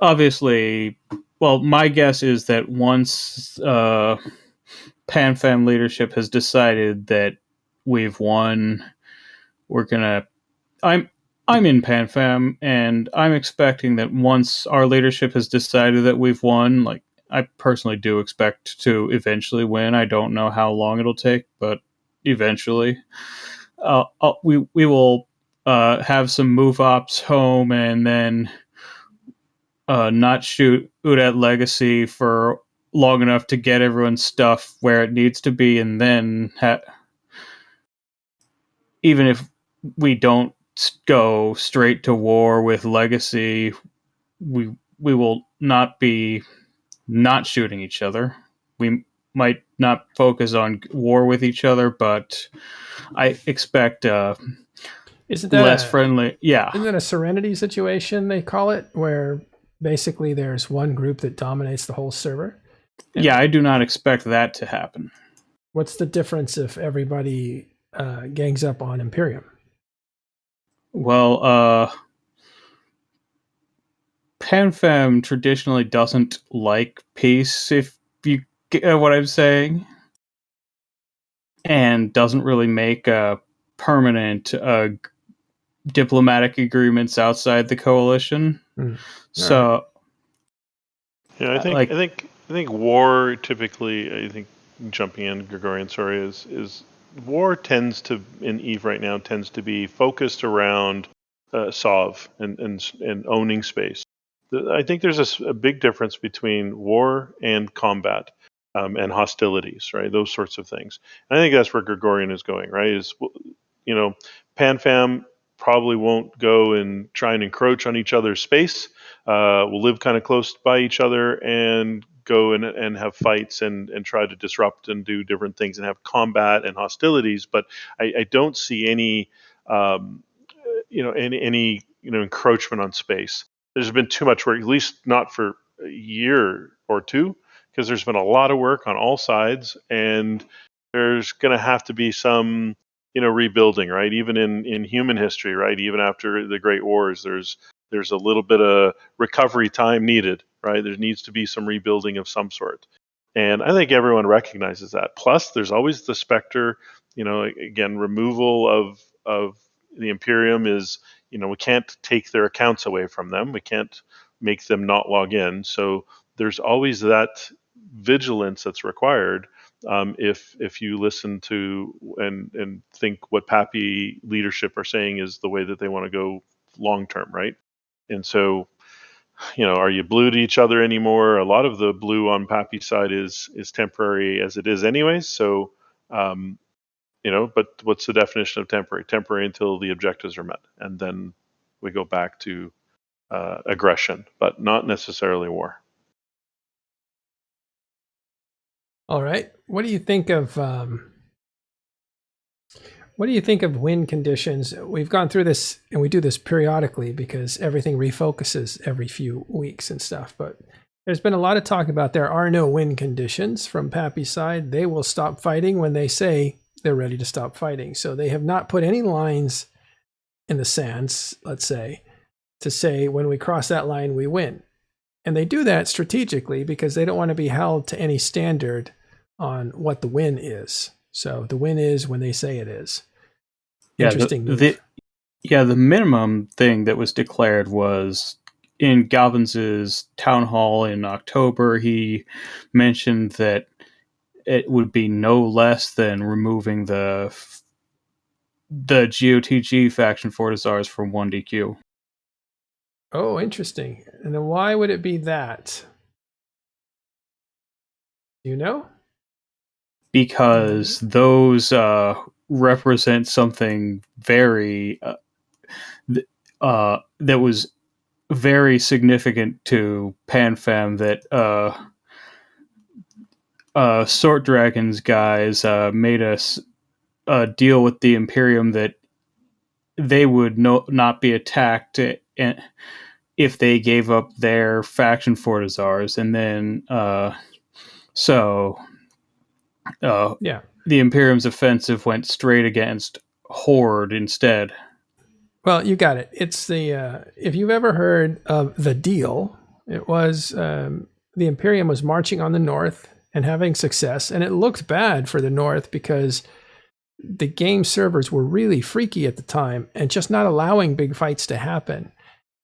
S4: obviously, my guess is that once PanFam leadership has decided that we've won, we're gonna. I'm in PanFam, and I'm expecting that once our leadership has decided that we've won, like, I personally do expect to eventually win. I don't know how long it'll take, but eventually, we will have some move ops home, and then not shoot at Legacy for long enough to get everyone's stuff where it needs to be, and then even if we don't go straight to war with Legacy, we will not be not shooting each other. We might not focus on war with each other, but I expect
S1: isn't that
S4: less friendly. Yeah.
S1: Isn't that a Serenity situation, they call it, where basically there's one group that dominates the whole server?
S4: Yeah, I do not expect that to happen.
S1: What's the difference if everybody gangs up on Imperium?
S4: Well, PanFam traditionally doesn't like peace, if you get what I'm saying, and doesn't really make permanent diplomatic agreements outside the coalition. So,
S2: yeah, I think war typically. I think jumping in, Gergorian, sorry, is war tends to, in EVE right now, tends to be focused around SOV and owning space. I think there's a big difference between war and combat and hostilities, right? Those sorts of things. And I think that's where Gergorian is going, right? Is, PanFam probably won't go and try and encroach on each other's space. We'll live kind of close by each other and go and have fights and try to disrupt and do different things and have combat and hostilities. But I don't see any, any encroachment on space. There's been too much work, at least not for a year or two, because there's been a lot of work on all sides, and there's going to have to be some, rebuilding, right? Even in human history, right? Even after the Great Wars, there's a little bit of recovery time needed, right? There needs to be some rebuilding of some sort. And I think everyone recognizes that. Plus, there's always the specter, again, removal of the Imperium is, we can't take their accounts away from them. We can't make them not log in. So there's always that vigilance that's required if you listen to and think what PAPI leadership are saying is the way that they want to go long term, right? And so, are you blue to each other anymore? A lot of the blue on PAPI side is temporary as it is anyways. So, but what's the definition of temporary? Temporary until the objectives are met, and then we go back to aggression, but not necessarily war.
S1: All right. What do you think of win conditions? We've gone through this, and we do this periodically because everything refocuses every few weeks and stuff. But there's been a lot of talk about there are no win conditions from PAPI's side. They will stop fighting when they say they're ready to stop fighting. So they have not put any lines in the sands, let's say, to say when we cross that line, we win. And they do that strategically because they don't want to be held to any standard on what the win is. So the win is when they say it is.
S4: Yeah,
S1: Interesting.
S4: the minimum thing that was declared was in Galvin's town hall in October. He mentioned that it would be no less than removing the GOTG faction Fortizars from 1DQ.
S1: Oh, interesting. And then why would it be that? Do you know?
S4: Because those represent something very that was very significant to PanFam, that Sword Dragons guys made us deal with the Imperium that they would not be attacked if they gave up their faction Fortizars, and then the Imperium's offensive went straight against Horde instead.
S1: Well, you got it. It's the if you've ever heard of the deal, it was the Imperium was marching on the north and having success, and it looked bad for the north because the game servers were really freaky at the time and just not allowing big fights to happen.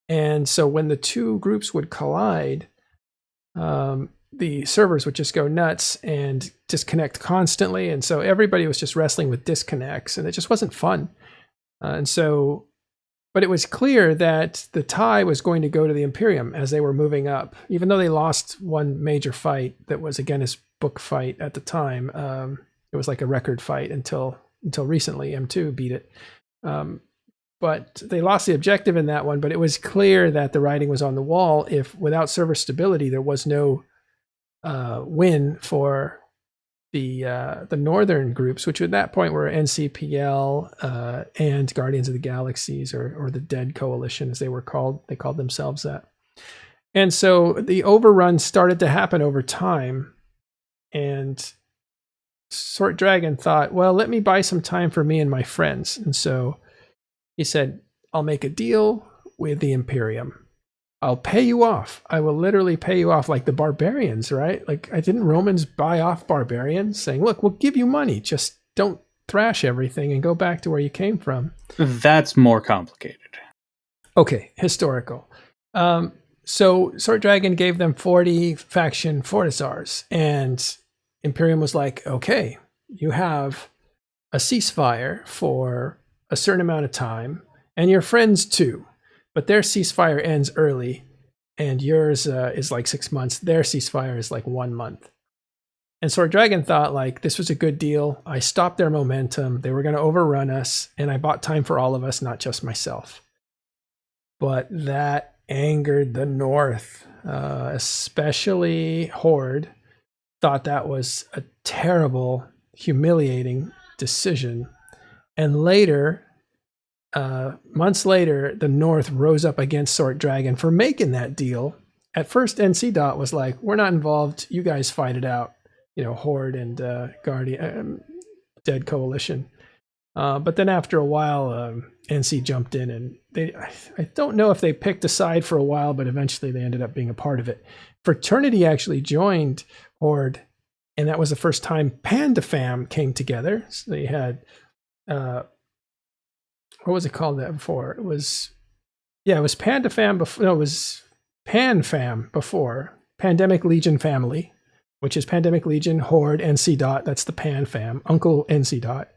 S1: And so when the two groups would collide, the servers would just go nuts and disconnect constantly. And so everybody was just wrestling with disconnects, and it just wasn't fun. But it was clear that the tie was going to go to the Imperium as they were moving up, even though they lost one major fight that was a Guinness Book fight at the time. It was like a record fight until recently. M2 beat it. But they lost the objective in that one, but it was clear that the writing was on the wall. If without server stability, there was no win for the northern groups, which at that point were NCPL and Guardians of the Galaxies, or the Dead Coalition, as they were called. They called themselves that. And so the overrun started to happen over time. And Sword Dragon thought, well, let me buy some time for me and my friends. And so he said, I'll make a deal with the Imperium. I'll pay you off. I will literally pay you off, like the barbarians, right? Like, I didn't Romans buy off barbarians saying, look, we'll give you money. Just don't thrash everything and go back to where you came from.
S4: That's more complicated.
S1: Okay, historical. So Sword Dragon gave them 40 faction Fortizars, and Imperium was like, okay, you have a ceasefire for a certain amount of time, and your friends too. But their ceasefire ends early, and yours is like 6 months. Their ceasefire is like 1 month. And Sword Dragon thought, like, this was a good deal. I stopped their momentum. They were going to overrun us, and I bought time for all of us, not just myself. But that angered the North, especially Horde. Thought that was a terrible, humiliating decision. And later, months later, the North rose up against Sword Dragon for making that deal. At first, NC Dot was like, we're not involved. You guys fight it out. Horde and Guardian, Dead Coalition. But then after a while, NC jumped in, and I don't know if they picked a side for a while, but eventually they ended up being a part of it. Fraternity actually joined Horde, and that was the first time PandaFam came together. So they had what was it called that before? It was PandaFam before. No, it was PanFam before. Pandemic Legion Family, which is Pandemic Legion, Horde, NC Dot. That's the PanFam. Uncle NC Dot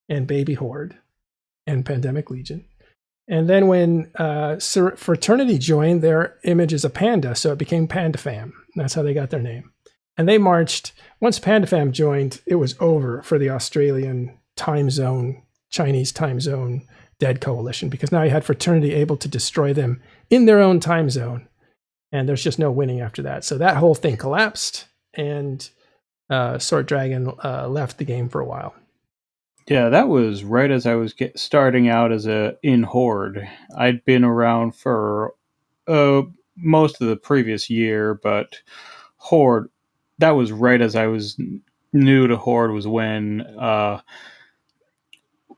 S1: and Baby Horde and Pandemic Legion. And then when Fraternity joined, their image is a panda, so it became PandaFam. That's how they got their name. And they marched. Once PandaFam joined, it was over for the Australian time zone, Chinese time zone dead coalition, because now you had Fraternity able to destroy them in their own time zone. And there's just no winning after that. So that whole thing collapsed, and Sword Dragon left the game for a while.
S4: Yeah, that was right as I was starting out in Horde. I'd been around for most of the previous year, but Horde, that was right as I was new to Horde, was when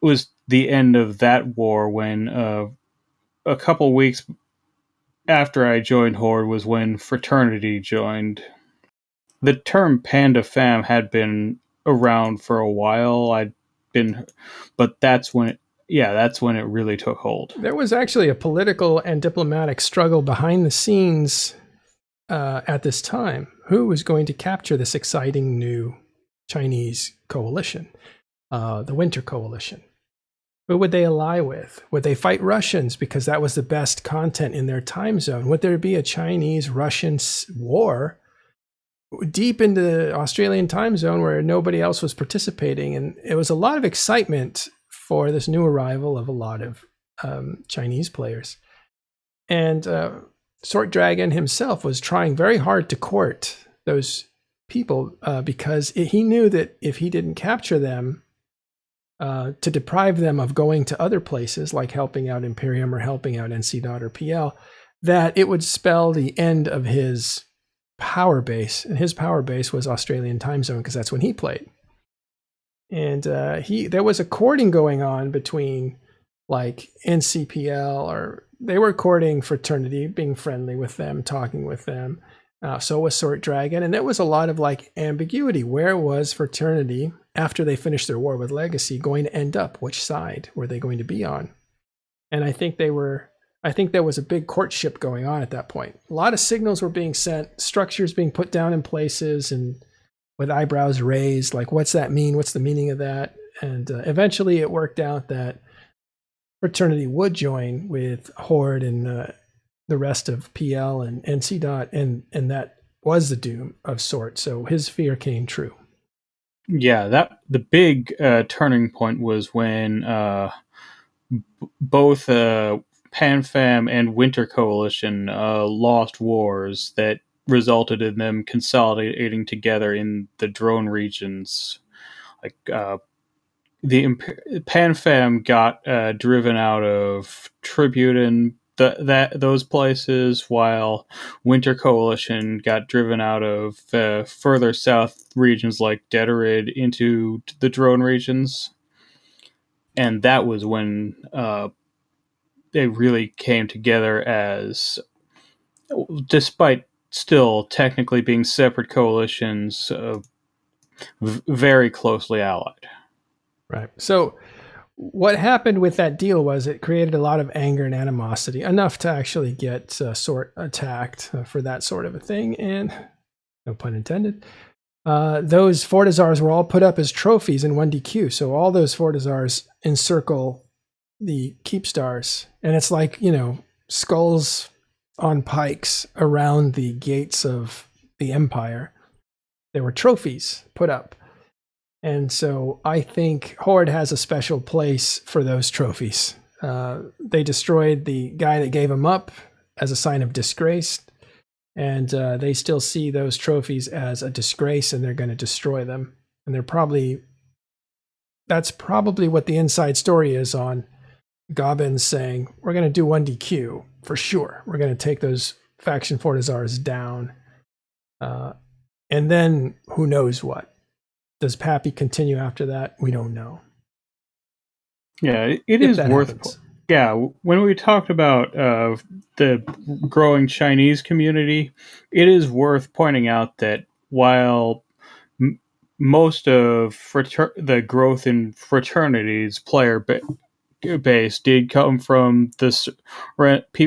S4: was the end of that war, when a couple weeks after I joined Horde was when Fraternity joined. The term PandaFam had been around for a while. But that's when it really took hold.
S1: There was actually a political and diplomatic struggle behind the scenes at this time. Who was going to capture this exciting new Chinese coalition, the Winter Coalition? Who would they ally with? Would they fight Russians because that was the best content in their time zone? Would there be a Chinese-Russian war deep into the Australian time zone where nobody else was participating? And it was a lot of excitement for this new arrival of a lot of Chinese players. And Sword Dragon himself was trying very hard to court those people because he knew that if he didn't capture them, to deprive them of going to other places like helping out Imperium or helping out NC Dot or PL, that it would spell the end of his power base. And his power base was Australian time zone because that's when he played. And there was a courting going on between like NCPL, or they were courting Fraternity, being friendly with them, talking with them. So was Sword Dragon. And there was a lot of like ambiguity. Where was Fraternity after they finished their war with Legacy going to end up? Which side were they going to be on? And I think there was a big courtship going on at that point. A lot of signals were being sent, structures being put down in places and with eyebrows raised, like, what's that mean? What's the meaning of that? And eventually it worked out that Fraternity would join with Horde and the rest of PL and NC Dot, and that was the doom of Sword. So his fear came true.
S4: Yeah, the big turning point was when both PanFam and Winter Coalition lost wars that resulted in them consolidating together in the drone regions. Like the PanFam got driven out of Tribute and those places, while Winter Coalition got driven out of further south regions like Deterid into the drone regions. And that was when they really came together as, despite still technically being separate coalitions, very closely allied.
S1: Right. So what happened with that deal was it created a lot of anger and animosity, enough to actually get Sword attacked for that sort of a thing. And no pun intended. Those Fortizars were all put up as trophies in 1DQ. So all those Fortizars encircle the Keepstars. And it's like, skulls on pikes around the gates of the Empire. There were trophies put up. And so I think Horde has a special place for those trophies. They destroyed the guy that gave them up as a sign of disgrace. And they still see those trophies as a disgrace, and they're going to destroy them. And that's probably what the inside story is on Gobbins saying, we're going to do 1DQ for sure. We're going to take those faction Fortizars down. And then who knows what? Does PAPI continue after that? We don't know.
S4: Yeah, it is worth. Yeah, when we talked about the growing Chinese community, it is worth pointing out that while most of the growth in Fraternity's player base did come from the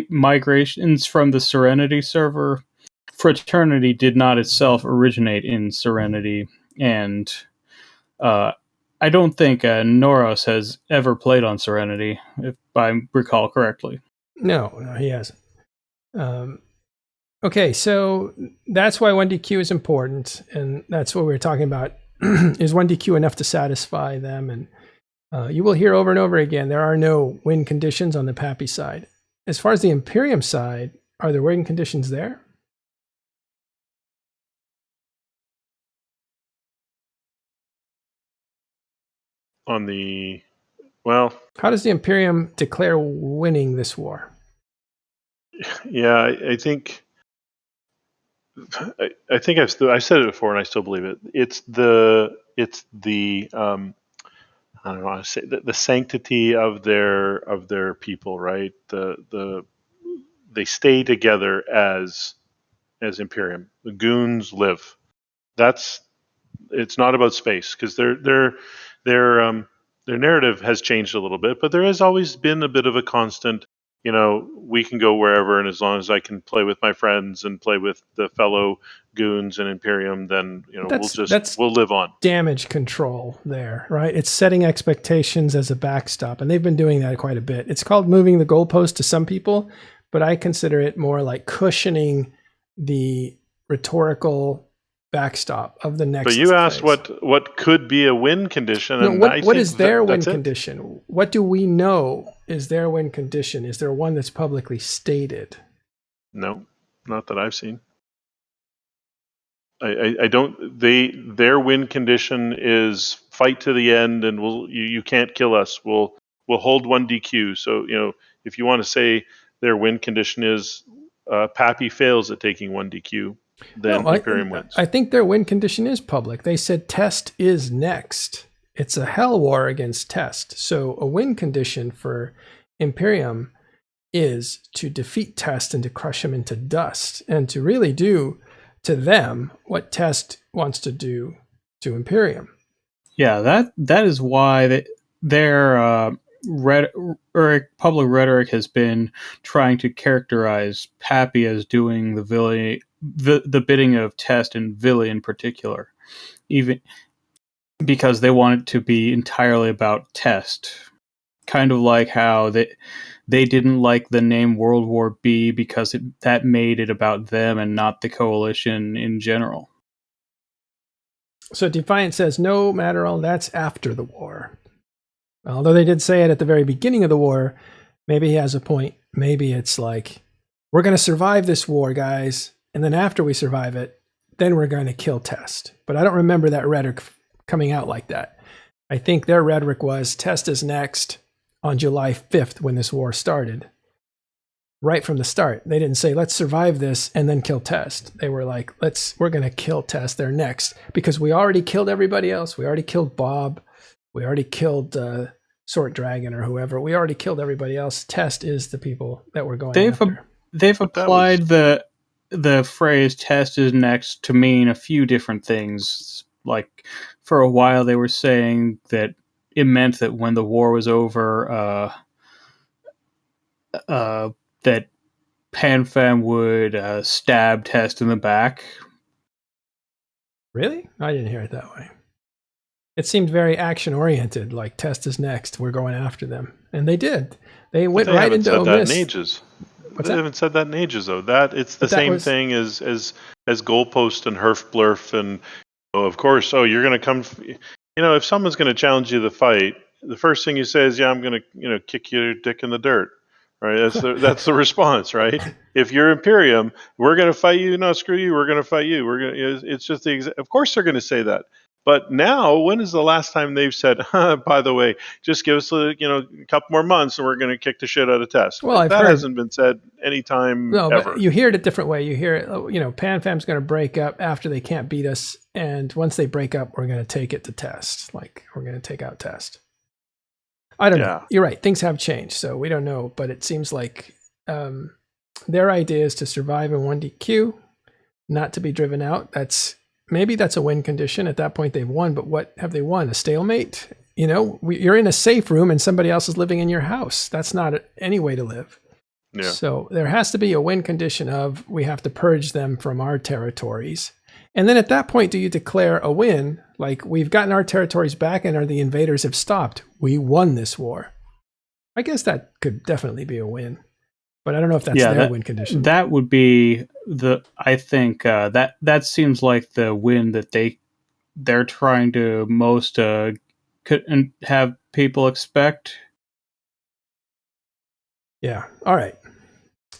S4: migrations from the Serenity server. Fraternity did not itself originate in Serenity, and I don't think Noros has ever played on Serenity, if I recall correctly.
S1: No, he hasn't. Okay, so that's why 1DQ is important, and that's what we were talking about. Is 1DQ enough to satisfy them? And you will hear over and over again, there are no win conditions on the PAPI side. As far as the Imperium side, are there win conditions there?
S2: On the, well,
S1: how does the Imperium declare winning this war?
S2: Yeah, I think I've said it before, and I still believe it. It's the I don't know how to say the sanctity of their people, right? They stay together as Imperium. The Goons live. It's not about space, because their narrative has changed a little bit, but there has always been a bit of a constant. We can go wherever, and as long as I can play with my friends and play with the fellow Goons and Imperium, then we'll live on.
S1: Damage control there, right? It's setting expectations as a backstop, and they've been doing that quite a bit. It's called moving the goalpost to some people, but I consider it more like cushioning the rhetorical backstop of the next.
S2: But you asked what could be a win condition, and
S1: what is their win condition? What do we know is their win condition? Is there one that's publicly stated?
S2: No, not that I've seen. I don't. Their win condition is fight to the end, and you can't kill us. We'll hold 1DQ. So if you want to say their win condition is PAPI fails at taking 1DQ. Then Imperium wins.
S1: I think their win condition is public. They said test is next. It's a hell war against test. So a win condition for Imperium is to defeat test and to crush him into dust, and to really do to them what test wants to do to Imperium.
S4: Yeah, that is why their public rhetoric has been trying to characterize PAPI as doing the bidding of test and Vili in particular, even because they want it to be entirely about test. Kind of like how they didn't like the name World War B because that made it about them and not the coalition in general.
S1: So Defiant says, no matter all, that's after the war. Although they did say it at the very beginning of the war, maybe he has a point. Maybe it's like, we're going to survive this war, guys. And then after we survive it, then we're going to kill test. But I don't remember that rhetoric coming out like that. I think their rhetoric was test is next on July 5th when this war started. Right from the start. They didn't say, let's survive this and then kill test. They were like, we're going to kill test. They're next. Because we already killed everybody else. We already killed Bob. We already killed Sword Dragon or whoever. We already killed everybody else. Test is the people that we're going after.
S4: They've applied the phrase test is next to mean a few different things. Like, for a while they were saying that it meant that when the war was over, that PanFam would stab Test in the back.
S1: Really? I didn't hear it that way. It seemed very action-oriented, like Test is next, we're going after them. And they did. They went right into
S2: Omis.
S1: That
S2: in ages. They haven't said that in ages, though. It's the same thing as Goalpost and Herf Blurf, and of course, you're going to come. If someone's going to challenge you to the fight, the first thing you say is, "Yeah, I'm going to kick your dick in the dirt." Right? That's the response, right? If you're Imperium, we're going to fight you. No, screw you. We're going to fight you. It's just of course they're going to say that. But now, when is the last time they've said, by the way, just give us a couple more months and we're going to kick the shit out of Test?
S1: Well,
S2: that hasn't been said any time ever.
S1: But you hear it a different way. You hear it, PanFam's going to break up after they can't beat us. And once they break up, we're going to take it to Test. Like, we're going to take out Test. I don't know. You're right. Things have changed, so we don't know. But it seems like their idea is to survive in 1DQ, not to be driven out. Maybe that's a win condition. At that point, they've won. But what have they won? A stalemate? you're in a safe room and somebody else is living in your house. That's not any way to live.
S2: Yeah.
S1: So there has to be a win condition of we have to purge them from our territories. And then at that point, do you declare a win? Like, we've gotten our territories back and the invaders have stopped. We won this war. I guess that could definitely be a win. But I don't know if that's their win condition.
S4: That would be I think that seems like the win that they're trying to most have people expect.
S1: Yeah. All right.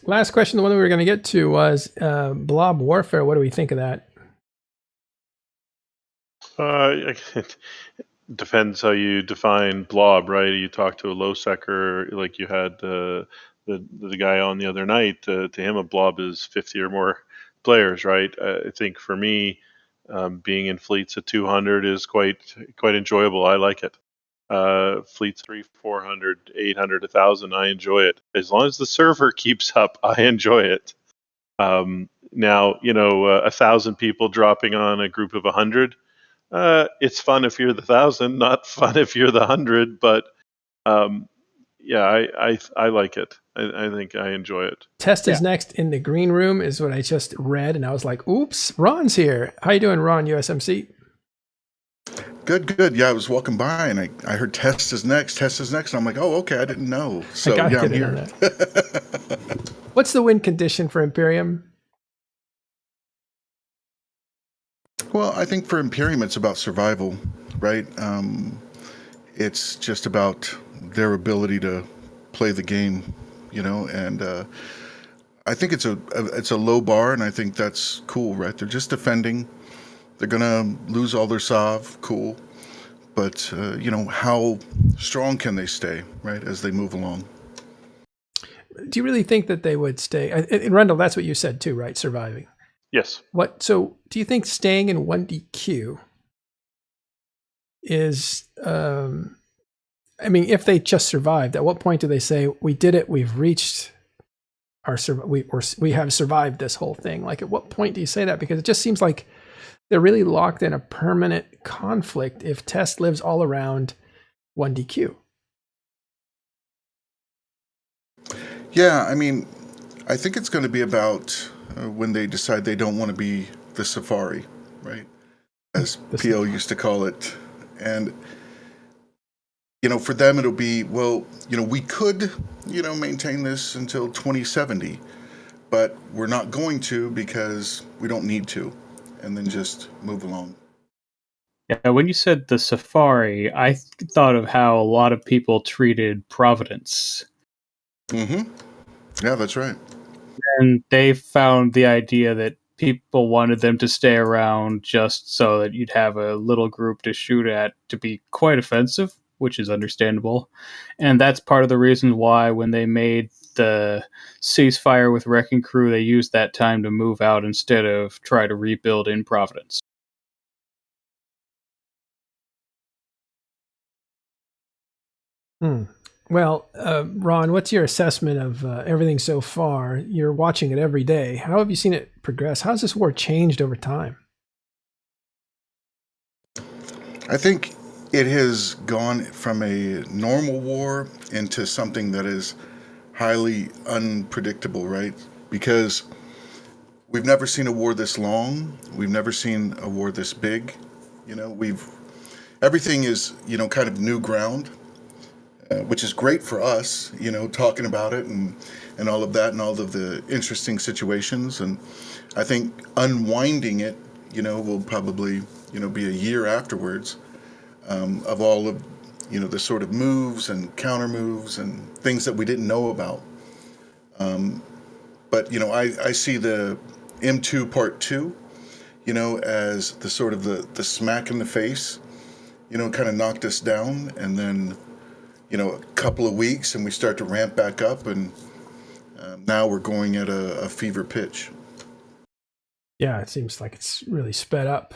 S1: Last question, the one we were going to get to was blob warfare. What do we think of that?
S2: It depends how you define blob, right? You talk to a low secker, like you had the guy on the other night. To him, a blob is 50 or more players, right? I think for me, being in fleets of 200 is quite enjoyable. I like it. Fleets 300, 400, 800, 1,000, I enjoy it. As long as the server keeps up, I enjoy it. Now, 1,000 people dropping on a group of 100. It's fun if you're the 1,000, not fun if you're the 100. But yeah, I like it. I think I enjoy it.
S1: Test is next in the green room is what I just read, and I was like, "Oops, Ron's here." How you doing, Ron? USMC.
S5: Good. Yeah, I was walking by and I heard test is next. And I'm like, oh, okay, I didn't know. So yeah, I'm here.
S1: What's the win condition for Imperium?
S5: Well, I think for Imperium, it's about survival, right? It's just about their ability to play the game, and I think it's a low bar, and I think that's cool, right? They're just defending. They're going to lose all their SOV, cool. But, how strong can they stay, right, as they move along?
S1: Do you really think that they would stay? And Rundle, that's what you said too, right? Surviving.
S2: Yes.
S1: So do you think staying in 1DQ is, if they just survived, at what point do they say, we did it, we've reached we have survived this whole thing? Like, at what point do you say that? Because it just seems like they're really locked in a permanent conflict if Test lives all around 1DQ.
S5: Yeah, I think it's going to be about when they decide they don't want to be the Safari, right? As PL used to call it. And, for them it'll be, well, we could, maintain this until 2070, but we're not going to because we don't need to. And then just move along.
S4: Yeah, when you said the Safari, I thought of how a lot of people treated Providence.
S5: Mm-hmm. Yeah, that's right.
S4: And they found the idea that people wanted them to stay around just so that you'd have a little group to shoot at to be quite offensive, which is understandable. And that's part of the reason why when they made the ceasefire with Wrecking Crew, they used that time to move out instead of try to rebuild in Providence.
S1: Well, Ron, what's your assessment of everything so far? You're watching it every day. How have you seen it progress? How's this war changed over time?
S5: I think it has gone from a normal war into something that is highly unpredictable, right? Because we've never seen a war this long. We've never seen a war this big. Everything is, kind of new ground, which is great for us, talking about it and all of that and all of the interesting situations. And I think unwinding it, will probably, be a year afterwards of all of, the sort of moves and counter moves and things that we didn't know about. But, I see the M2 Part 2, as the sort of the smack in the face, kind of knocked us down. And then, a couple of weeks and we start to ramp back up. And now we're going at a fever pitch.
S1: Yeah, it seems like it's really sped up.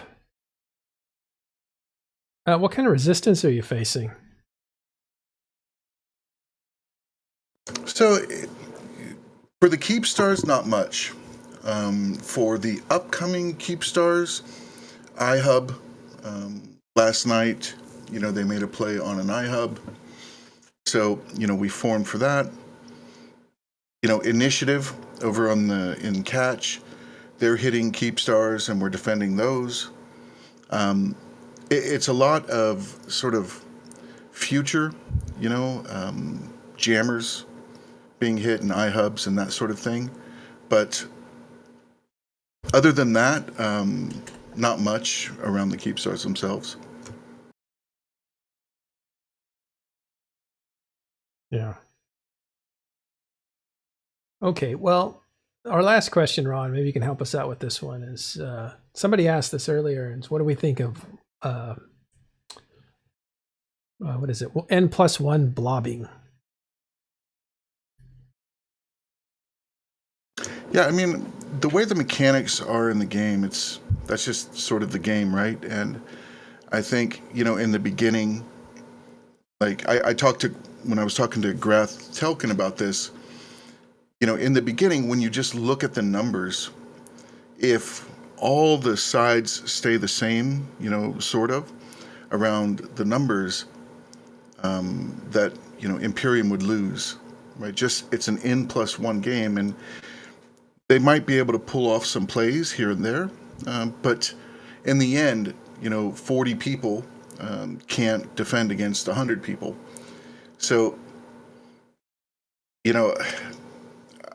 S1: What kind of resistance are you facing?
S5: So, for the Keepstars, not much. For the upcoming Keepstars, iHub last night, they made a play on an iHub. So, we formed for that. Initiative over in Catch, they're hitting Keepstars and we're defending those. It's a lot of sort of future, jammers being hit and iHubs and that sort of thing. But other than that, not much around the Keepstars themselves.
S1: Yeah. Okay, well, our last question, Ron, maybe you can help us out with this one, is somebody asked this earlier, and what do we think of, what is it, N+1 blobbing?
S5: Yeah, I mean, the way the mechanics are in the game, that's just sort of the game, right? And I think, in the beginning, like when I was talking to Grath Telkin about this, in the beginning, when you just look at the numbers, if all the sides stay the same, sort of, around the numbers, that, Imperium would lose, right? Just, it's an N+1 game, and they might be able to pull off some plays here and there, but in the end, 40 people can't defend against 100 people. So,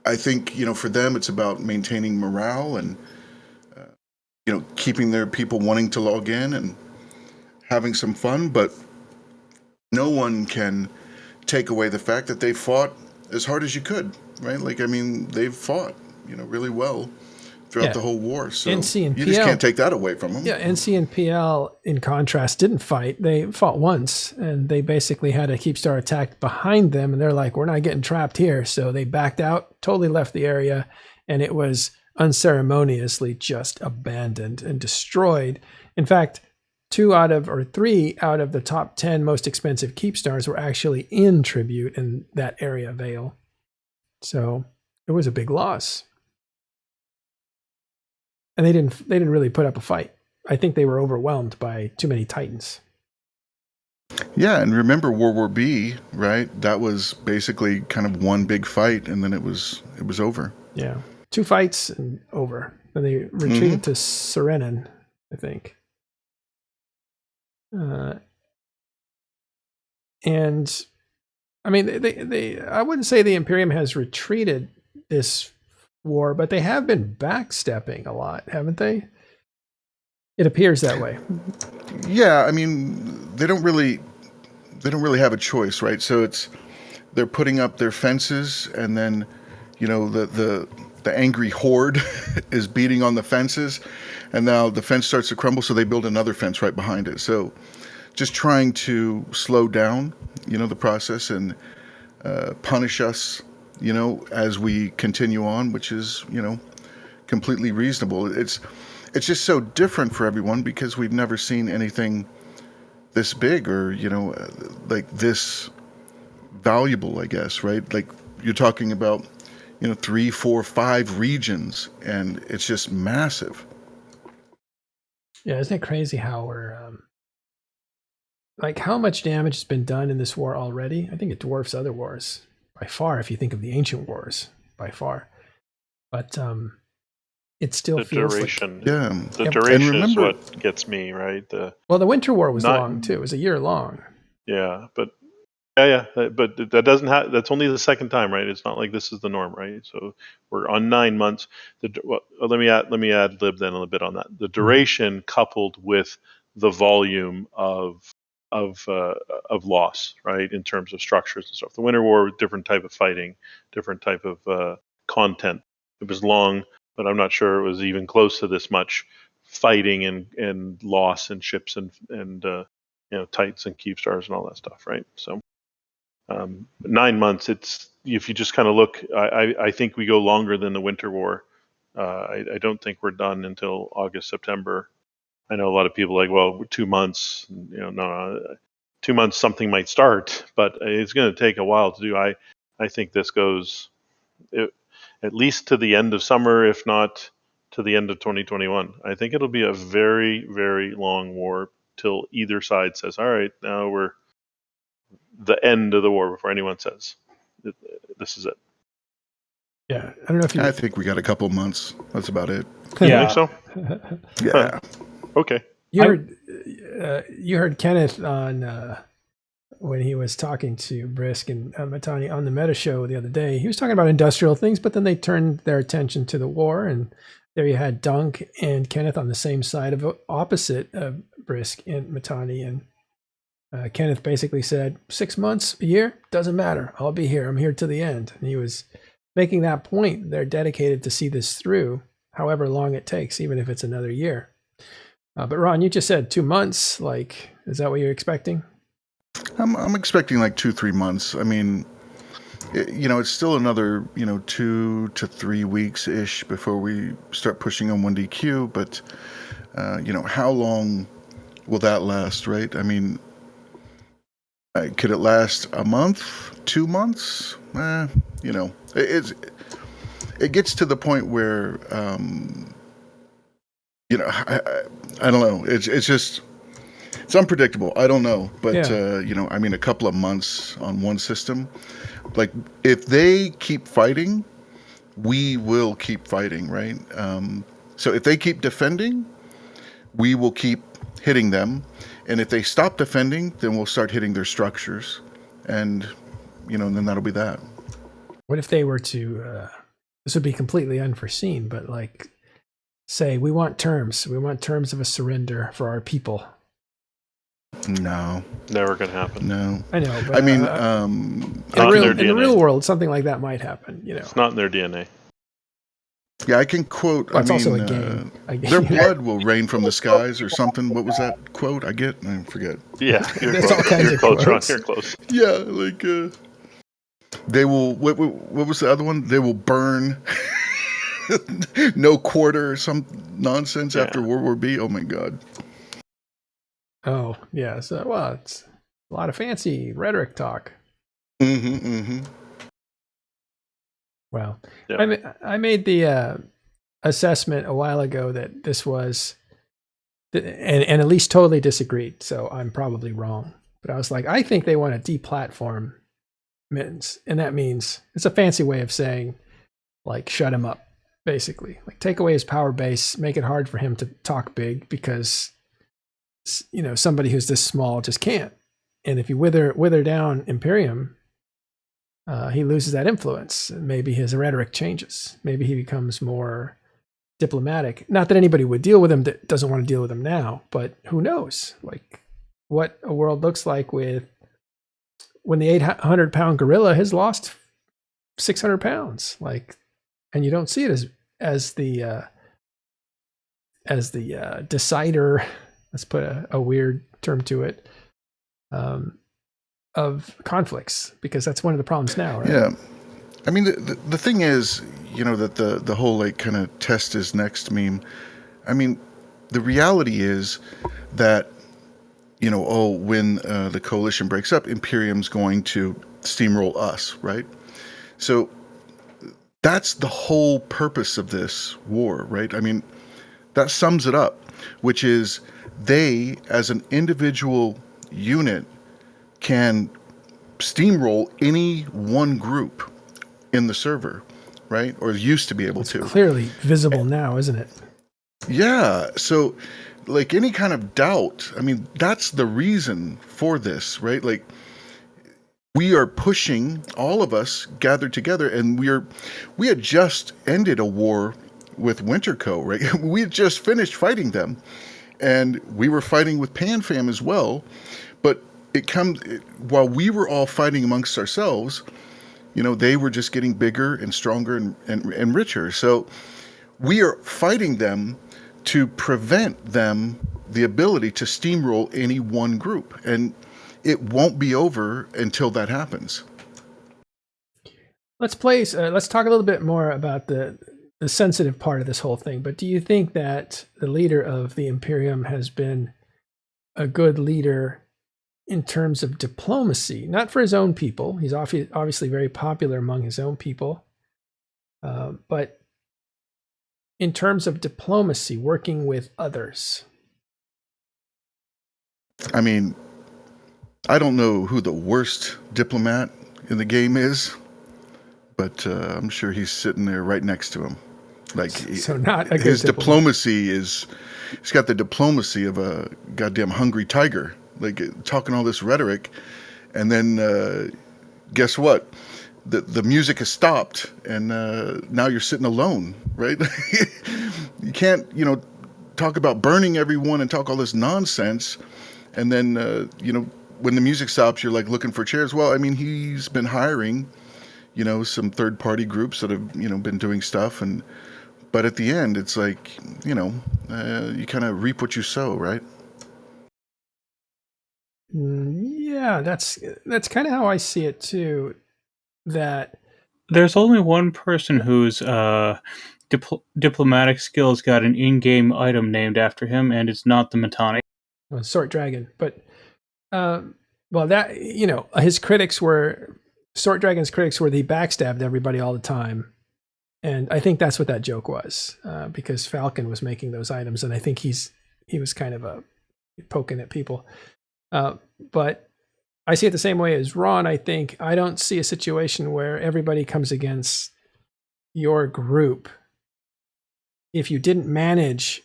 S5: I think, for them, it's about maintaining morale and, keeping their people wanting to log in and having some fun. But no one can take away the fact that they fought as hard as you could, right? Like, I mean, they've fought, really well throughout the whole war. So
S1: NC and
S5: you
S1: PL,
S5: just can't take that away from them.
S1: Yeah, NC and PL, in contrast, didn't fight. They fought once, and they basically had a Keepstar attack behind them, and they're like, we're not getting trapped here. So they backed out, totally left the area, and it was unceremoniously just abandoned and destroyed. In fact, 3 out of the top 10 most expensive Keepstars were actually in tribute in that area of Vale. So it was a big loss. And they didn't really put up a fight. I think they were overwhelmed by too many Titans.
S5: Yeah, and remember World War B, right? That was basically kind of one big fight, and then it was over.
S1: Yeah, 2 fights and over. Then they retreated to Serenin, I think. And I mean, they I wouldn't say the Imperium has retreated this war, but they have been backstepping a lot, haven't they? It appears that way.
S5: Yeah, I mean, they don't really have a choice, right? So they're putting up their fences, and then, the angry horde is beating on the fences, and now the fence starts to crumble, so they build another fence right behind it. So just trying to slow down, the process and punish us, as we continue on, which is, completely reasonable. It's just so different for everyone because we've never seen anything this big or, like this valuable, I guess, right? Like you're talking about, 3, 4, 5 regions, and it's just massive.
S1: Yeah, isn't it crazy how we're like how much damage has been done in this war already? I think it dwarfs other wars by far if you think of the ancient wars, by far. But it still
S2: the
S1: feels
S2: duration.
S1: like
S2: The duration is what gets me, right? The
S1: Winter War was long too. It was a year long.
S2: Yeah, but that doesn't have. That's only the second time, right? It's not like this is the norm, right? So we're on 9 months. Let me add lib then a little bit on that. The duration coupled with the volume of loss, right? In terms of structures and stuff. The Winter War, different type of fighting, different type of content. It was long, but I'm not sure it was even close to this much fighting and loss and ships and Titans and Keepstars and all that stuff, right? So 9 months. It's if you just kind of look. I think we go longer than the Winter War. I don't think we're done until August, September. I know a lot of people are like, well, 2 months. No, 2 months something might start, but it's going to take a while to do. I think this goes at least to the end of summer, if not to the end of 2021. I think it'll be a very, very long war till either side says, all right, now we're the end of the war before anyone says this is it.
S1: Yeah, I don't know if you.
S5: I think we got a couple months. That's about it.
S2: You think so?
S5: Yeah.
S2: Okay.
S1: You heard Kenneth on when he was talking to Brisk and Matani on the Meta Show the other day. He was talking about industrial things, but then they turned their attention to the war, and there you had Dunk and Kenneth on the same side of opposite of Brisk and Matani, and Kenneth basically said 6 months, a year, doesn't matter. I'll be here. I'm here to the end. And he was making that point. They're dedicated to see this through, however long it takes, even if it's another year. But Ron, you just said 2 months. Like, is that what you're expecting?
S5: I'm expecting like 2-3 months. I mean, it's still another 2 to 3 weeks ish before we start pushing on 1DQ. But how long will that last, right? I mean, could it last a month, 2 months? It gets to the point where I don't know. It's unpredictable. I don't know, but
S1: Yeah.
S5: I mean, a couple of months on one system. Like, if they keep fighting, we will keep fighting, right? So if they keep defending, we will keep hitting them, and if they stop defending, then we'll start hitting their structures, and then that'll be that.
S1: What if they were to? This would be completely unforeseen, but like, say we want terms. We want terms of a surrender for our people.
S5: No,
S2: Never gonna happen.
S5: no.
S1: I know, but
S5: I mean,
S1: in
S2: Not in their
S1: the
S2: DNA.
S1: real world, something like that might happen.
S2: It's not in their DNA.
S5: yeah, I can quote.
S1: Well, it's
S5: I mean,
S1: also a game.
S5: their blood will rain from the skies, or something. What was that quote? I forget.
S2: Yeah, you're
S1: There's
S2: close.
S1: all kinds
S2: You're
S1: of
S2: close, Ron.
S1: quotes.
S2: You're close.
S5: Yeah, like they will. What was the other one? They will burn. No quarter or some nonsense after World War B. Oh my God.
S1: Oh yeah. So it's a lot of fancy rhetoric talk.
S5: Mm-hmm.
S1: Well,
S2: Yeah.
S1: I made the assessment a while ago that this was, and at least totally disagreed. So I'm probably wrong. But I was like, I think they want to deplatform Mittens, and that means it's a fancy way of saying, like, shut him up, basically. Like, take away his power base, make it hard for him to talk big because somebody who's this small just can't. And if you wither down Imperium, he loses that influence. Maybe his rhetoric changes. Maybe he becomes more diplomatic. Not that anybody would deal with him that doesn't want to deal with him now, but who knows? Like, what a world looks like when the 800-pound gorilla has lost 600 pounds. Like, and you don't see it as the decider. Let's put a weird term to it. Of conflicts, because that's one of the problems now, right?
S5: Yeah. I mean, the thing is, that the whole like kind of test is next meme. I mean, the reality is that, when the coalition breaks up, Imperium's going to steamroll us, right? So that's the whole purpose of this war, right? I mean, that sums it up, which is they, as an individual unit, can steamroll any one group in the server, right? Or used to be able to.
S1: It's clearly visible now, isn't it?
S5: Yeah. So, like, any kind of doubt, I mean, that's the reason for this, right? Like, we are pushing, all of us gathered together, and we had just ended a war with Winterco, right? We had just finished fighting them, and we were fighting with PanFam as well, but while we were all fighting amongst ourselves, they were just getting bigger and stronger and richer. So we are fighting them to prevent them the ability to steamroll any one group. And it won't be over until that happens.
S1: Let's talk a little bit more about the sensitive part of this whole thing. But do you think that the leader of the Imperium has been a good leader in terms of diplomacy, not for his own people? He's obviously very popular among his own people, but in terms of diplomacy, working with others.
S5: I mean, I don't know who the worst diplomat in the game is, but I'm sure he's sitting there right next to him. Like,
S1: So not a good
S5: his
S1: diplomat.
S5: diplomacy is, he's got the diplomacy of a goddamn hungry tiger, like talking all this rhetoric, and then guess what? The music has stopped, and now you're sitting alone, right? You can't, talk about burning everyone and talk all this nonsense, and then when the music stops, you're like looking for chairs. Well, I mean, he's been hiring, some third-party groups that have, been doing stuff, but at the end, it's like, you kind of reap what you sow, right?
S1: Yeah, that's kind of how I see it too. That
S4: There's only one person whose diplomatic skills got an in-game item named after him, and it's not the Matani.
S1: Sword Dragon, but well, that his critics were Sword Dragon's critics were he backstabbed everybody all the time, and I think that's what that joke was, because Falcon was making those items, and I think he was kind of poking at people, but I see it the same way as Ron. I think I don't see a situation where everybody comes against your group if you didn't manage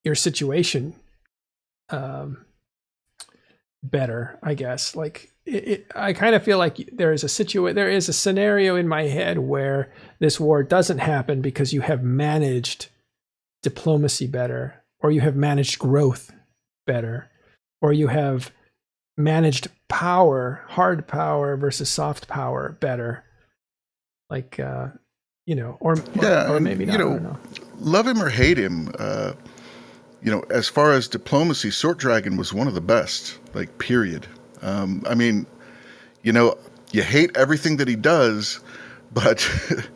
S1: your situation better, I guess. Like I kind of feel like there is a scenario in my head where this war doesn't happen because you have managed diplomacy better, or you have managed growth better, or you have managed power, hard power versus soft power better. Like or maybe not. I don't know.
S5: Love him or hate him, as far as diplomacy, Sword Dragon was one of the best, like, period. I mean, you hate everything that he does, but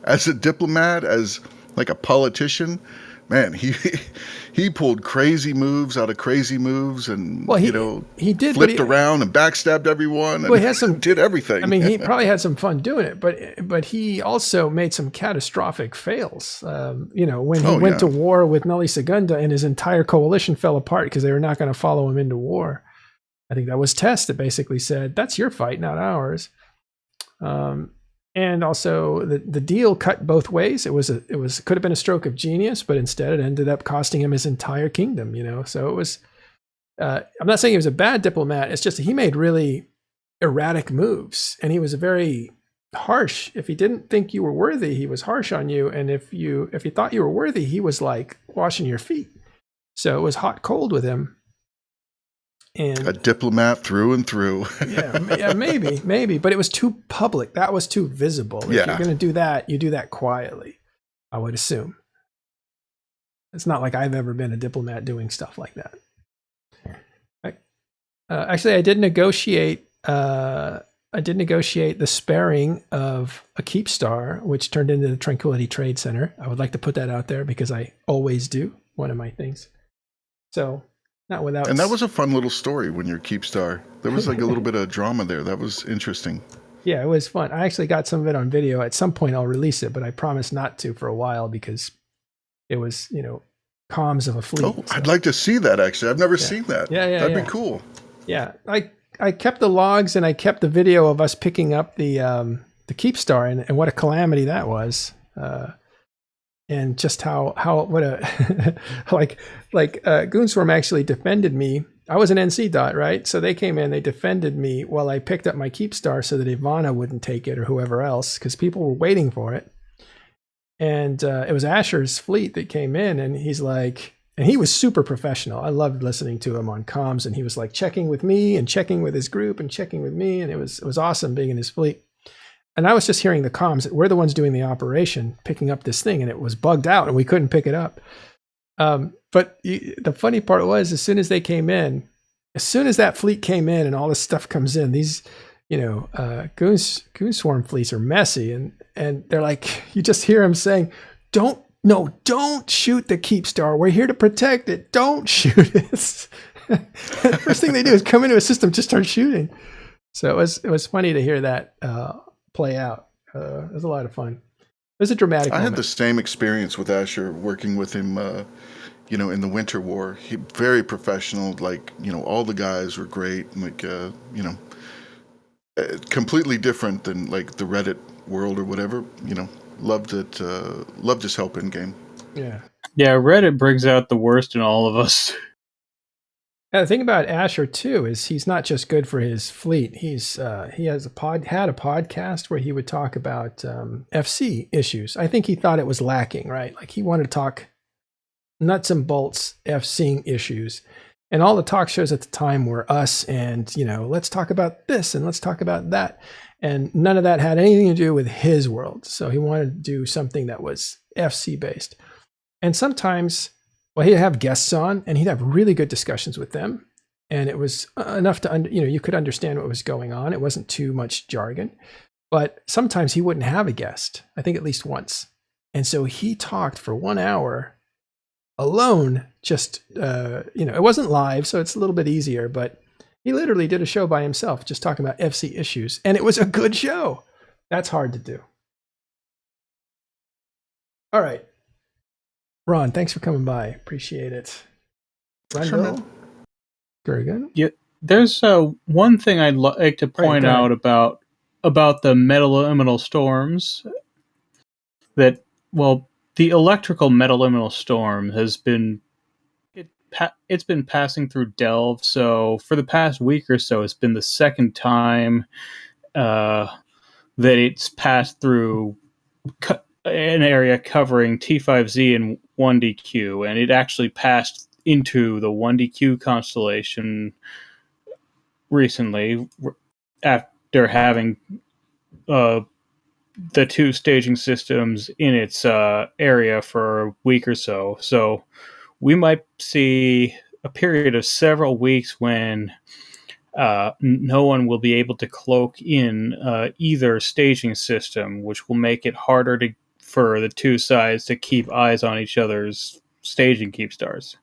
S5: as a diplomat, as like a politician, man, he pulled crazy moves out of crazy moves, and
S1: he did
S5: flipped around and backstabbed everyone, and
S1: he has
S5: did everything.
S1: I mean, he probably had some fun doing it, but he also made some catastrophic fails. When he went to war with Nulli Segunda, and his entire coalition fell apart because they were not going to follow him into war. I think that was Test that basically said, "That's your fight, not ours." And also the deal cut both ways. It could have been a stroke of genius, but instead it ended up costing him his entire kingdom, So it was, I'm not saying he was a bad diplomat. It's just that he made really erratic moves, and he was very harsh. If he didn't think you were worthy, he was harsh on you. And if you thought you were worthy, he was like washing your feet. So it was hot, cold with him. And
S5: a diplomat through and through.
S1: yeah, maybe, but it was too public. That was too visible. If you're going to do that, you do that quietly, I would assume. It's not like I've ever been a diplomat doing stuff like that. Actually, I did negotiate the sparing of a Keepstar, which turned into the Tranquility Trade Center. I would like to put that out there because I always do. One of my things. So. Not without.
S5: And that was a fun little story when you're Keepstar. There was like a little bit of drama there. That was interesting.
S1: Yeah, it was fun. I actually got some of it on video. At some point I'll release it, but I promise not to for a while because it was, comms of a fleet.
S5: Oh, so. I'd like to see that actually. I've never seen that.
S1: Yeah.
S5: That'd be cool.
S1: Yeah. I kept the logs and I kept the video of us picking up the Keepstar and what a calamity that was. And just what a Goonswarm actually defended me. I was an NC dot, right? So they came in, they defended me while I picked up my Keepstar so that Ivana wouldn't take it or whoever else, because people were waiting for it. And it was Asher's fleet that came in, and he's like, and he was super professional. I loved listening to him on comms, and he was like checking with me and checking with his group and checking with me, and it was awesome being in his fleet. And I was just hearing the comms. We're the ones doing the operation, picking up this thing, and it was bugged out, and we couldn't pick it up. But the funny part was, as soon as they came in, as soon as that fleet came in and all this stuff comes in, these, Goonswarm fleets are messy, and they're like, you just hear them saying, don't shoot the Keepstar. We're here to protect it. Don't shoot it. The first thing they do is come into a system, just start shooting. So it was funny to hear that play out. It was a lot of fun. It was a dramatic moment.
S5: I had the same experience with Asher, working with him in the Winter War. He very professional. Like, all the guys were great. Like, completely different than like the Reddit world or whatever. Loved it. Loved his help in game.
S1: Yeah.
S4: Yeah, Reddit brings out the worst in all of us.
S1: Yeah, the thing about Asher too is he's not just good for his fleet. He has had a podcast where he would talk about FC issues. I think he thought it was lacking, right? Like he wanted to talk nuts and bolts FC issues, and all the talk shows at the time were us and let's talk about this and let's talk about that, and none of that had anything to do with his world. So he wanted to do something that was FC based, and sometimes. Well, he'd have guests on, and he'd have really good discussions with them, and it was enough to you could understand what was going on. It wasn't too much jargon, but sometimes he wouldn't have a guest. I think at least once, and so he talked for 1 hour alone. Just it wasn't live, so it's a little bit easier. But he literally did a show by himself, just talking about FC issues, and it was a good show. That's hard to do. All right. Ron, thanks for coming by. Appreciate it. Rundle? Very good.
S4: Yeah, there's one thing I'd like to point out about the metaliminal storms. That, well, the electrical metaliminal storm has been it's been passing through Delve. So for the past week or so, it's been the second time that it's passed through an area covering T5Z and 1DQ, and it actually passed into the 1DQ constellation recently after having the two staging systems in its area for a week or so. So we might see a period of several weeks when no one will be able to cloak in either staging system, which will make it harder for the two sides to keep eyes on each other's staging Keepstars.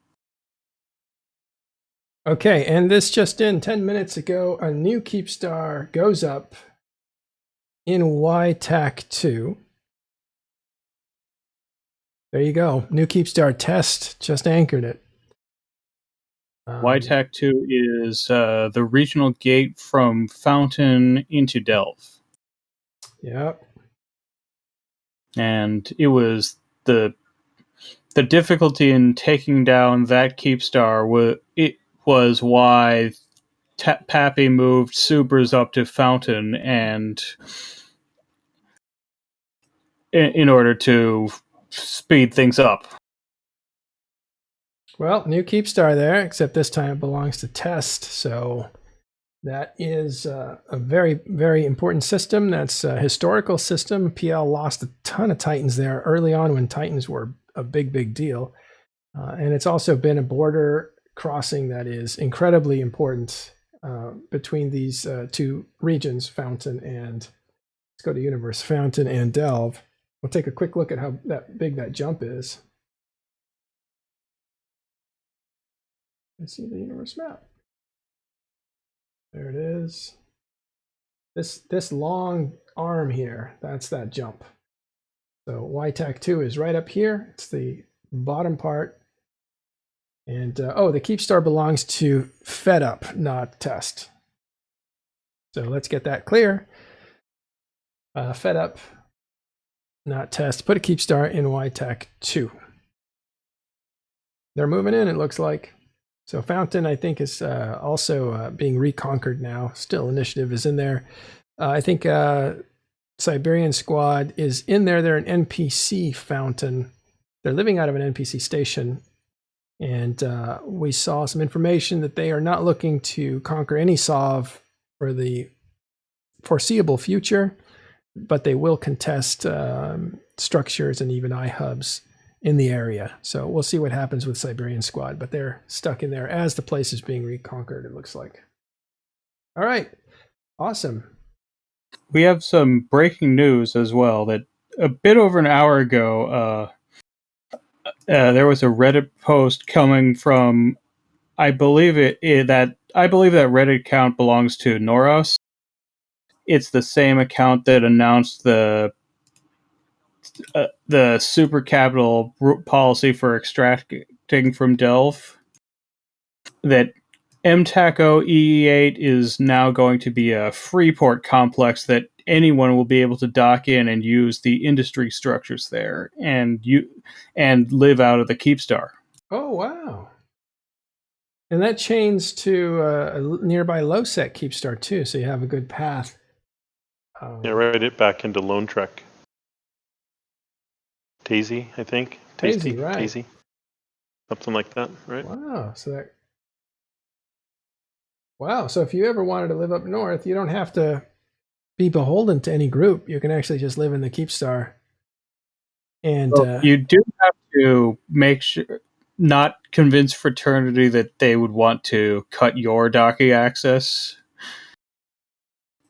S1: Okay, and this just in 10 minutes ago, a new Keepstar goes up in YTAC2. There you go. New Keepstar test just anchored it.
S4: YTAC2 is the regional gate from Fountain into Delve.
S1: Yep.
S4: And it was the difficulty in taking down that Keepstar was why PAPI moved Supers up to Fountain and in order to speed things up.
S1: Well, new Keepstar there, except this time it belongs to Test. So that is a very, very important system. That's a historical system. PL lost a ton of Titans there early on when Titans were a big, big deal. And it's also been a border crossing that is incredibly important between these two regions, Fountain and, let's go to Universe, Fountain and Delve. We'll take a quick look at how big that jump is. Let's see the universe map. There it is. This long arm here, that's that jump. So YTAC2 is right up here. It's the bottom part. And the Keepstar belongs to FedUp, not Test. So let's get that clear. FedUp, not Test. Put a Keepstar in YTAC2. They're moving in, it looks like. So Fountain, I think, is also being reconquered now. Still, Initiative is in there. I think Siberian Squad is in there. They're an NPC Fountain. They're living out of an NPC station. And we saw some information that they are not looking to conquer any SOV for the foreseeable future, but they will contest structures and even iHubs in the area. So we'll see what happens with Siberian Squad, but they're stuck in there as the place is being reconquered, it looks like. All right. Awesome.
S4: We have some breaking news as well that a bit over an hour ago, there was a Reddit post coming from, I believe that Reddit account belongs to Noros. It's the same account that announced the super capital policy for extractive expecting from Delve, that MTACO EE8 is now going to be a Freeport complex that anyone will be able to dock in and use the industry structures there and live out of the Keepstar.
S1: Oh, wow. And that chains to a nearby low-set Keepstar, too, so you have a good path.
S2: Yeah, right it back into Lone Trek. Tazy, I think.
S1: Tazy, right.
S2: Tazy. Something like that, right?
S1: Wow, so if you ever wanted to live up north, you don't have to be beholden to any group. You can actually just live in the Keepstar. And
S4: you do have to make sure, not convince Fraternity that they would want to cut your docking access.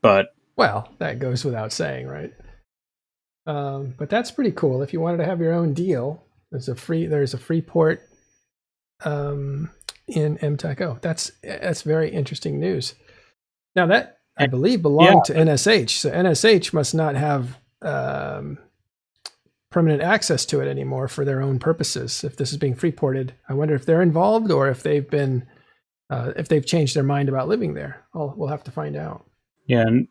S4: But
S1: well, that goes without saying, right? But that's pretty cool. If you wanted to have your own deal, there's a Freeport in MTACO. That's very interesting news. Now that I believe belonged to NSH, so NSH must not have permanent access to it anymore for their own purposes. If this is being Freeported, I wonder if they're involved or if they've been if they've changed their mind about living there. We'll have to find out.
S4: Yeah, and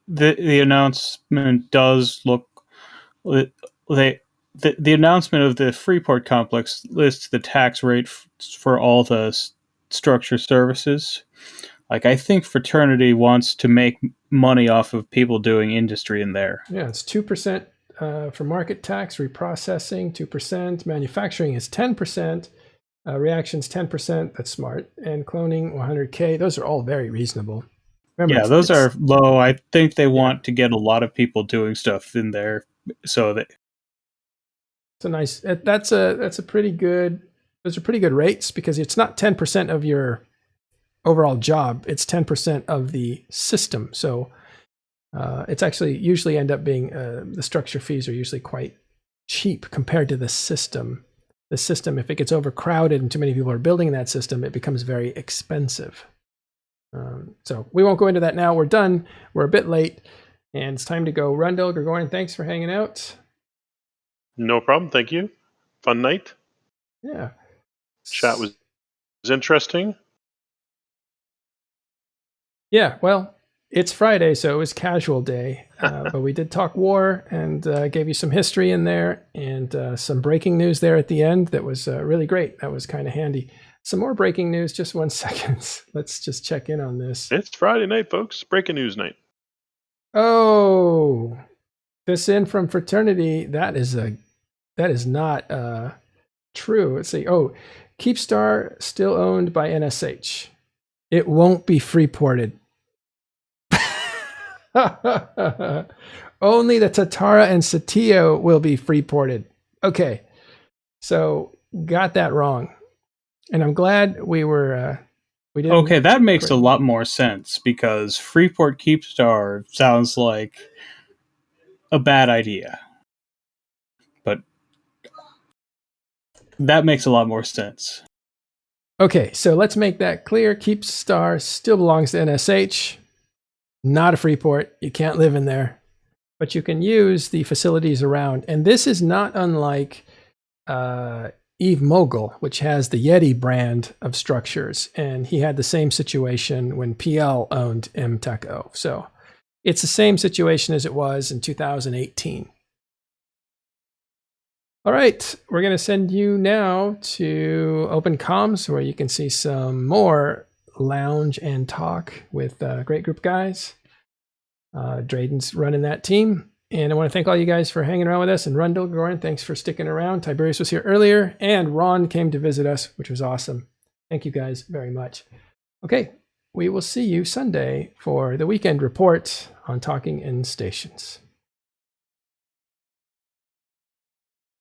S4: the announcement does look. The announcement of the Freeport complex lists the tax rate for all the structure services. Like, I think Fraternity wants to make money off of people doing industry in there.
S1: Yeah, it's 2% for market tax, reprocessing 2%, manufacturing is 10%, reactions 10%. That's smart, and cloning 100K. Those are all very reasonable.
S4: Remember, those are low. I think they want to get a lot of people doing stuff in there, so that
S1: it's a nice. That's a pretty good. Those are pretty good rates because it's not 10% of your overall job. It's 10% of the system. So it's actually usually end up being the structure fees are usually quite cheap compared to the system. The system, if it gets overcrowded and too many people are building that system, it becomes very expensive. So we won't go into that now. We're done. We're a bit late, and it's time to go. Rundle, Gergorian, thanks for hanging out.
S2: No problem. Thank you. Fun night.
S1: Yeah.
S2: Chat was interesting.
S1: Yeah, well, it's Friday, so it was casual day. But we did talk war and gave you some history in there and some breaking news there at the end that was really great. That was kind of handy. Some more breaking news, just 1 second. Let's just check in on this.
S2: It's Friday night, folks. Breaking news night.
S1: Oh, this in from Fraternity. That is not true. Let's see. Oh, Keepstar still owned by NSH. It won't be Freeported. Only the Tatara and Satio will be Freeported. Okay, so got that wrong. And I'm glad we didn't.
S4: Okay, that makes a lot more sense because Freeport Keepstar sounds like a bad idea. But that makes a lot more sense.
S1: Okay, so let's make that clear. Keepstar still belongs to NSH, not a Freeport. You can't live in there, but you can use the facilities around. And this is not unlike Eve Mogul, which has the Yeti brand of structures. And he had the same situation when PL owned MTACO. So it's the same situation as it was in 2018. All right, we're going to send you now to Open Comms, where you can see some more lounge and talk with a great group of guys. Drayden's running that team. And I want to thank all you guys for hanging around with us. And Rundle, Goran, thanks for sticking around. Tiberius was here earlier. And Ron came to visit us, which was awesome. Thank you guys very much. Okay, we will see you Sunday for the weekend report on Talking in Stations.